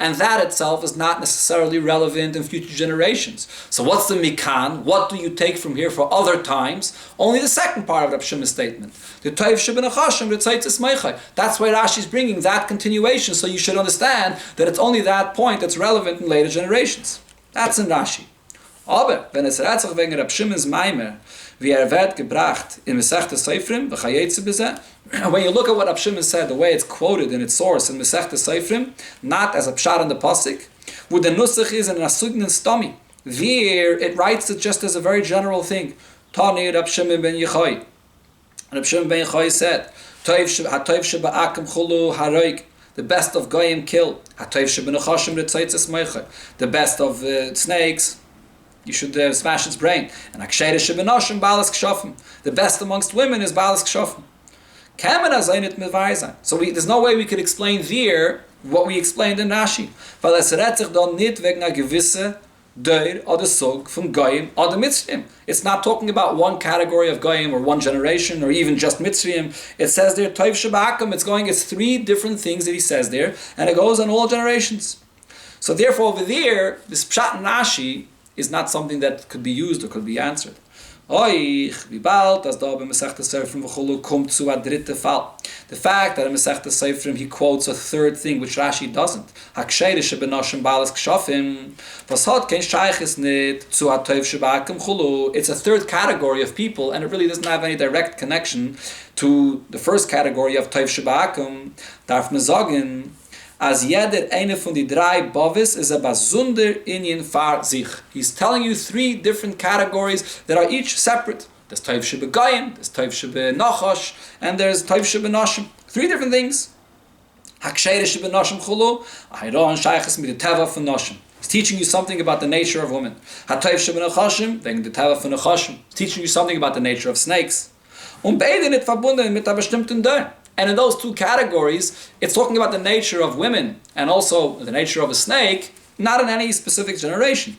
Speaker 1: And that itself is not necessarily relevant in future generations. So what's the mikan? What do you take from here for other times? Only the second part of Rab Shimon's statement. The Toiv shebenachashim ritzaitz es moichai. That's why Rashi is bringing that continuation, so you should understand that it's only that point that's relevant in later generations. That's in Rashi. Aber, wenn es Retzach wegen Rab Shimon's Maimer, wie wird gebracht in Mesechta Seifrim, v'chayetze bezeh. When you look at what Rab Shimon said, the way it's quoted in its source in Mesechta Seifrim, not as a pshat in the pasuk, wo the nusach is in a sugnen stomi. There, it writes it just as a very general thing. Tani Rab Shimon ben Yechai. Rab Shimon ben Yechai said, "Hatoiv sheba'akim chulu haroik." The best of goyim kill. Hatoiv shebenachashim ritzaitz es moichai. The best of snakes, you should smash its brain. And aksheire shebenashim balas kshafim. The best amongst women is balas kshafim. So there's no way we could explain there what we explained in Rashi. It's not talking about one category of Goyim or one generation or even just Mitzrayim. It says there, Toiv Shabbakim, it's three different things that he says there, and it goes on all generations. So therefore over there, this Pshat in Rashi is not something that could be used or could be answered. The fact that in Mesechta Seifrim he quotes a third thing which Rashi doesn't. It's a third category of people, and it really doesn't have any direct connection to the first category of Toiv Shabbakim. Darf man sagen, as jeder eine von die drei Bovis is a bazunder inyan far sich. He's telling you three different categories that are each separate. There's Toiv shebe Goyim, there's Toiv shebe Nachash, and there's Toiv shebe Nashim. Three different things. Haksheire shebe Nashim chulu, ahayron shayches mit the teva von Nashim. He's teaching you something about the nature of women. Hatoiv shebe Nachashim, wegen the teva von Nachashim. He's teaching you something about the nature of snakes. Und beide nicht verbunden mit einer bestimmten Dörr. And in those two categories, it's talking about the nature of women and also the nature of a snake, not in any specific generation.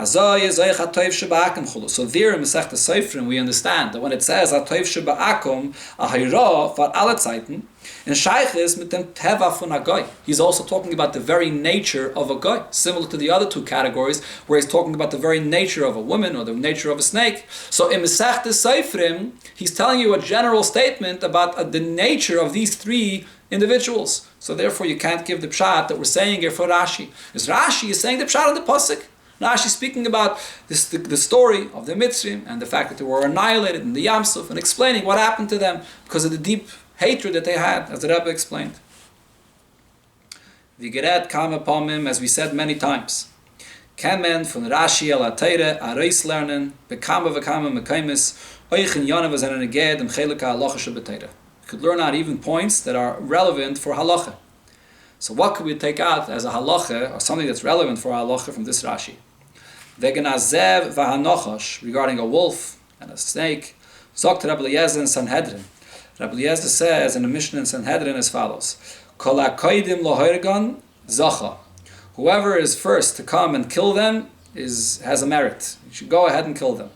Speaker 1: So there in Masechta Seifrim we understand that when it says Atoiv Sheba'akum Ahira for alle Zeiten, in Sheiches mit dem Teva von a Goy, he's also talking about the very nature of a Goy, similar to the other two categories where he's talking about the very nature of a woman or the nature of a snake. So in Masechta Seifrim, he's telling you a general statement about the nature of these three individuals. So therefore you can't give the pshat that we're saying here for Rashi. Because Rashi is saying the pshat on the pasuk. Rashi is speaking about the story of the Mitzrim and the fact that they were annihilated in the Yam Suf and explaining what happened to them because of the deep hatred that they had, as the Rabbi explained. Vigeret kam upon him, as we said many times. Kemen von Rashi el Ateire areis lernen bekama v'kama mekaimis oich in yanav as an neged im cheleka halacha shebeteire. You could learn out even points that are relevant for halacha. So what could we take out as a halacha or something that's relevant for a halacha from this Rashi? Vegenazev v'hanochash, regarding a wolf and a snake. Zokt Rabbi Eliezer in Sanhedrin. Rabbi Eliezer says in the Mishnah in Sanhedrin as follows: Kol hakoidim lohergan zacha. Whoever is first to come and kill them has a merit. You should go ahead and kill them.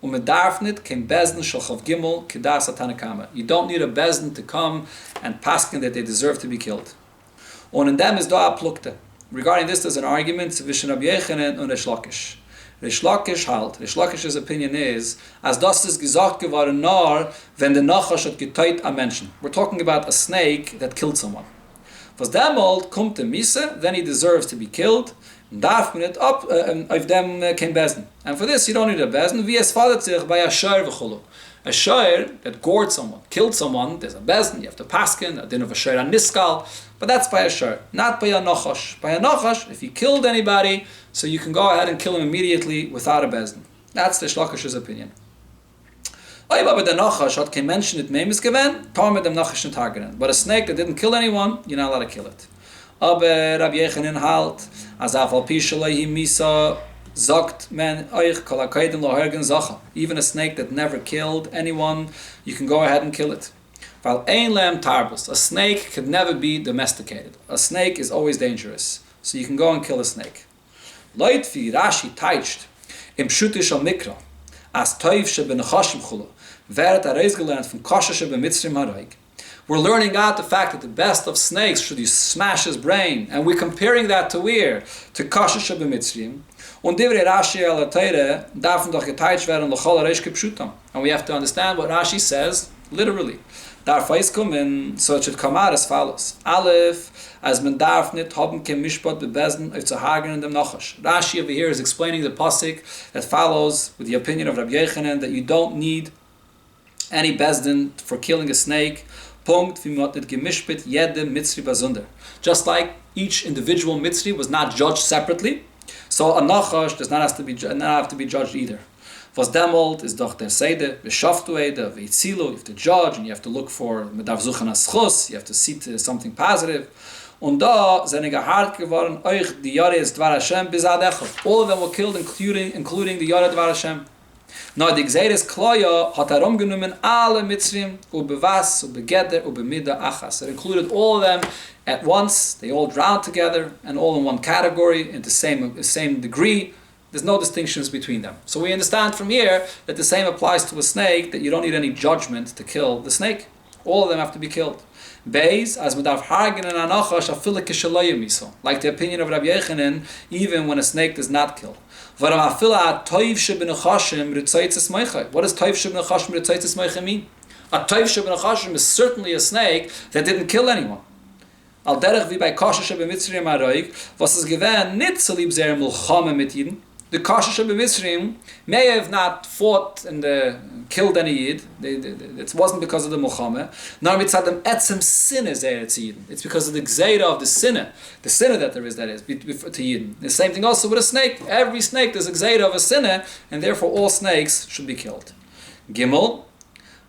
Speaker 1: Umedarfnit kem bezdin shel chav gimel kedas atanakama. You don't need a bezdin to come and paskin that they deserve to be killed. Und in dem ist da plukte. Regarding this, there's an argument zwischen Rabbi Yochanan und Reish Lakish. Reish Lakish halt. Reish Lakish's opinion is, as das ist gesagt geworden nur, wenn der Nachash hat geteilt am Menschen. We're talking about a snake that killed someone. Was demult kommt der Misse, then he deserves to be killed. Darf man nicht auf dem kein Besen. And for this, you don't need a Besen. Wie es fordert sich bei a Shor v'chulu. A Shor that gored someone, killed someone, there's a Besen, you have to paskin, a din of a Shor and Niskal. But that's by a Shor, not by a Nachash. By a Nachash, if you killed anybody, so you can go ahead and kill him immediately without a Bezdin. That's the Shlakish's opinion. But the Nachash hat kein Mensch nicht Memes gewinnt, tar mit dem Nachash nicht hagenen. But a snake that didn't kill anyone, you're not allowed to kill it. Aber Rabbi Yochanan halt, as afal Fishel misa sagt men euch kol hakodim lo hergen zacha. Even a snake that never killed anyone, you can go ahead and kill it. While ein lam tarbus, a snake could never be domesticated. A snake is always dangerous, so you can go and kill a snake. Leut fi Rashi teicht im pshutish al mikra as toiv shebenachashim chulu veret areis gelernt from kosher shebemitzrim haroig. We're learning out the fact that the best of snakes should you smash his brain, and we're comparing that to where? To kosher shebemitzrim. Und divrei Rashi al Teire darfen doch geteilt werden l'chol areish kepshutam. And we have to understand what Rashi says literally. Darf es kommen, so it should come out as follows. Aleph, as men darf nicht haben kein Mishpat bebezden auf zu hagen in dem Nachash. Rashi over here is explaining the pasuk that follows with the opinion of Rabbi Yochanan that you don't need any bezdin for killing a snake. Punkt, wie man nicht gemishpet jede Mitzri bazunder. Just like each individual Mitzri was not judged separately, so a Nachash does not have to be judged either. Was demolt is doch der Seide, Beshaftuede, Veitzilu, you have to judge and you have to look for Medav Zuchan Aschus, you have to see to something positive. Und da sind gehart geworden, euch die Yare ist Dvar Hashem bis ad echad. All of them were killed, including the Yare Dvar Hashem. Now the Gzeires Kloya hat herumgenommen alle Mitzrim, Bewas, Begeder, Bemida Achas. It included all of them at once, they all drowned together, and all in one category, in the same degree. There's no distinctions between them. So we understand from here that the same applies to a snake, that you don't need any judgment to kill the snake. All of them have to be killed. Beis, as medav hagen and anachash afilik kishalayim miso. Like the opinion of Rabbi Yochanan, even when a snake does not kill. What does toiv shebinachashim mean? A toiv shebinachashim is certainly a snake that didn't kill anyone. Al derech wie bei Kasher shebemitzrim aroig, was es gewähnt nicht zu lieb sehr Milchame mit Jiden. The Kasher shebemitzrim may have not fought and killed any Yid. It wasn't because of the Milchame. Nor mitzad dem etzem sinne sehr zu Yidden. It's because of the gzeira of the sinne that there is, that is, to Yidden. The same thing also with a snake. Every snake there's a gzeira of a sinne, and therefore all snakes should be killed. Gimel,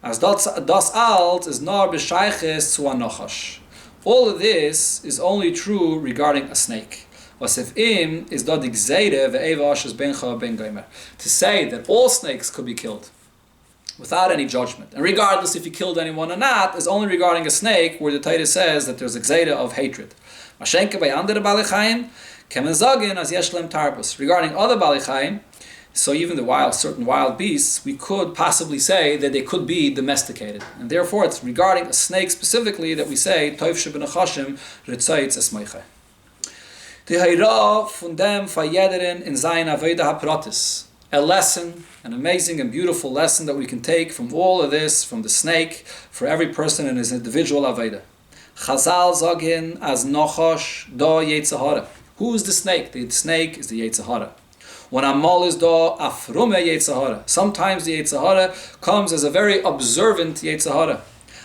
Speaker 1: as das alt is nor b'shayches zu anachash. All of this is only true regarding a snake. Was if im is dot gzeire ve'eva ashes bencha ben gomer. To say that all snakes could be killed, without any judgment. And regardless if he killed anyone or not, is only regarding a snake where the Torah says that there's a gzeira of hatred. Regarding other Baalei Chayim, so even the certain wild beasts, we could possibly say that they could be domesticated. And therefore it's regarding a snake specifically that we say, Toiv shebenachashim ritzayitz esmeichai. The Hayra von dem Fayederin in Zayin Aveda HaPratis. A lesson, an amazing and beautiful lesson that we can take from all of this, from the snake, for every person in his individual Aveda. Chazal zagin as Nochosh da Yetzirah. Who is the snake? The snake is the Yetzirah. When Amal is da Afrume Yetzirah. Sometimes the Yetzirah comes as a very observant Yetzirah.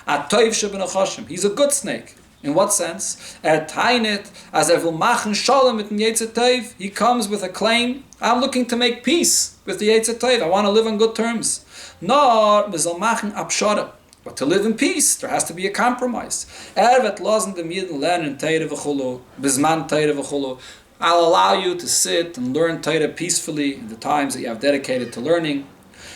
Speaker 1: Atoiv shebenachashim. He's a good snake. In what sense? Tainet, as will machen shalom mit dem Yetzer Tov. He comes with a claim, I'm looking to make peace with the Yetzer Tov. I want to live on good terms. Nor will machen abshara. But to live in peace, there has to be a compromise. Wird lassen dem Jeden lernen Teire v'chulu, bisman Teire v'chulu. I'll allow you to sit and learn Teire peacefully in the times that you have dedicated to learning.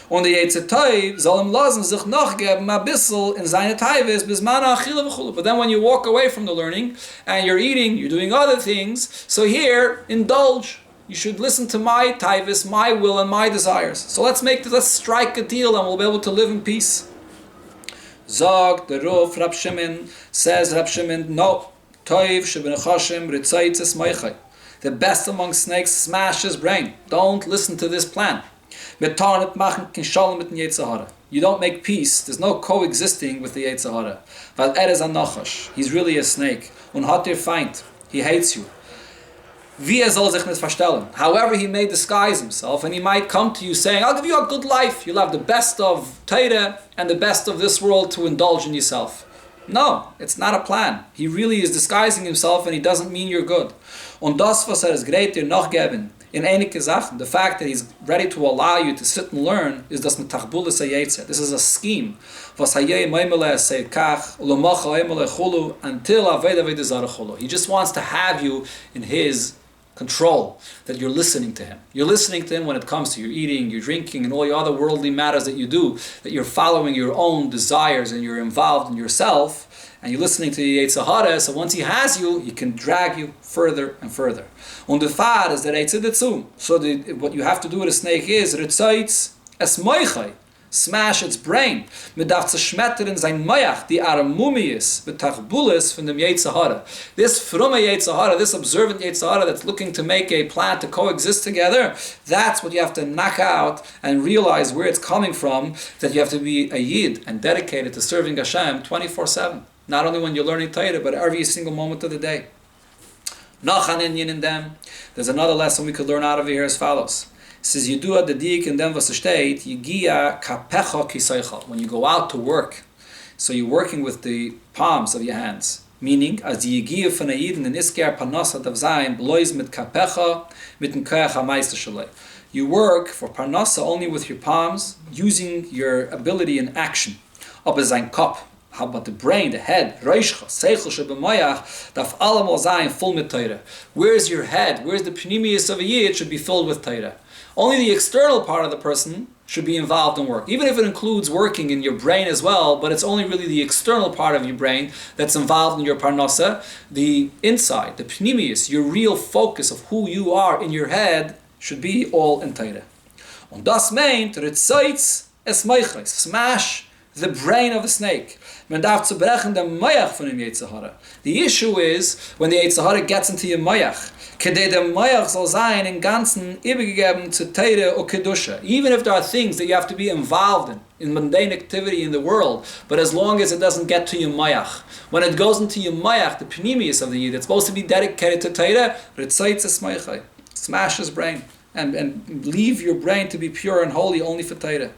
Speaker 1: Und die Yetzer Tov soll ihm lassen sich noch geben a bissel in seine Taivis bis man achille v'chulu. But then when you walk away from the learning and you're eating, you're doing other things, so here, indulge. You should listen to my Taivis, my will and my desires. So let's strike a deal and we'll be able to live in peace. Zog, the Ruf, Rab Shimon, says Rab Shimon, no, Toiv shebenachashim ritzayitz esmeichai. The best among snakes smash his brain. Don't listen to this plan. You don't make peace. There's no coexisting with the Yetzirah. He's really a snake. He hates you. However, he may disguise himself, and he might come to you saying, I'll give you a good life. You'll have the best of Torah and the best of this world to indulge in yourself. No, it's not a plan. He really is disguising himself, and he doesn't mean you're good. Und das, was is great, noch geben. In einige Sachen, the fact that he's ready to allow you to sit and learn is das mit Tachbulis HaYetzer. This is a scheme. Was hayei maimele say kach, ulomacha emele chulu, until aveda vedezara chulu. He just wants to have you in his control, that you're listening to him. You're listening to him when it comes to your eating, your drinking, and all your other worldly matters that you do, that you're following your own desires and you're involved in yourself, and you're listening to the Yetzirah, so once he has you, he can drag you further and further. Und the Fad is that Eitzidatzum. So what you have to do with a snake is Ritzaitz es moichai. Smash its brain. Medaf zerschmettern sein Mayach, die Aramumius, betachbulis von dem Yetzirah. This frume Yetzirah, this observant Yetzirah that's looking to make a plan to coexist together, that's what you have to knock out and realize where it's coming from, that you have to be a Yid and dedicated to serving Hashem 24/7. Not only when you're learning Torah, but every single moment of the day. Nachan in them. There's another lesson we could learn out of here as follows. It says, Yidua the dik in them was steht, Yigia kapecha kisaycha. When you go out to work, so you're working with the palms of your hands. Meaning, as the Yigia von Ayiden in Isker Parnasa Dav Zayin, blois mit kapecha, mit dem koach ha-meister shalei. You work for Parnasa only with your palms, using your ability in action. Aber sein Kopf. How about the brain, the head, Reishcha, Seichel Shebemayach, darf allemal sein full mit Torah. Where's your head? Where's the pneumius of a Yid? It should be filled with Torah. Only the external part of the person should be involved in work. Even if it includes working in your brain as well, but it's only really the external part of your brain that's involved in your parnasa. The inside, the pneumius, your real focus of who you are in your head should be all in Torah. Und das meint, Ritzaitz es Meichai, smash the brain of the snake. The issue is when the Yetzirah gets into your mayach. Even if there are things that you have to be involved in mundane activity in the world, but as long as it doesn't get to your mayach. When it goes into your mayach, the pneumius of the Yid, it's supposed to be dedicated to Torah, smash his brain and leave your brain to be pure and holy only for Torah.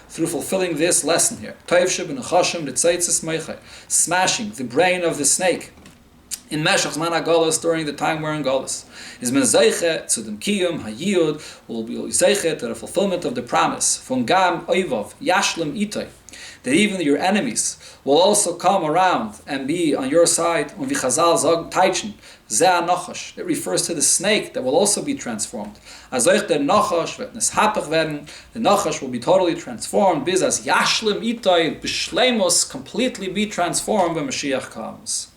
Speaker 1: Through fulfilling this lesson here, smashing the brain of the snake. in Meshach Zman HaGolus, during the time we're in Golus. Is men zeiche zu dem Kiyum HaYiyud, will be zeiche to the fulfillment of the promise. Von Gam Oivov, Yashlim Itay, that even your enemies will also come around and be on your side. Und wie Chazal sagen, Teitchen, Zeh Nachash, it refers to the snake that will also be transformed. As euch der Nachash wird neshapach werden, the Nachash will be totally transformed, bis as Yashlim Itay, B'Shleimus, completely be transformed when Mashiach comes.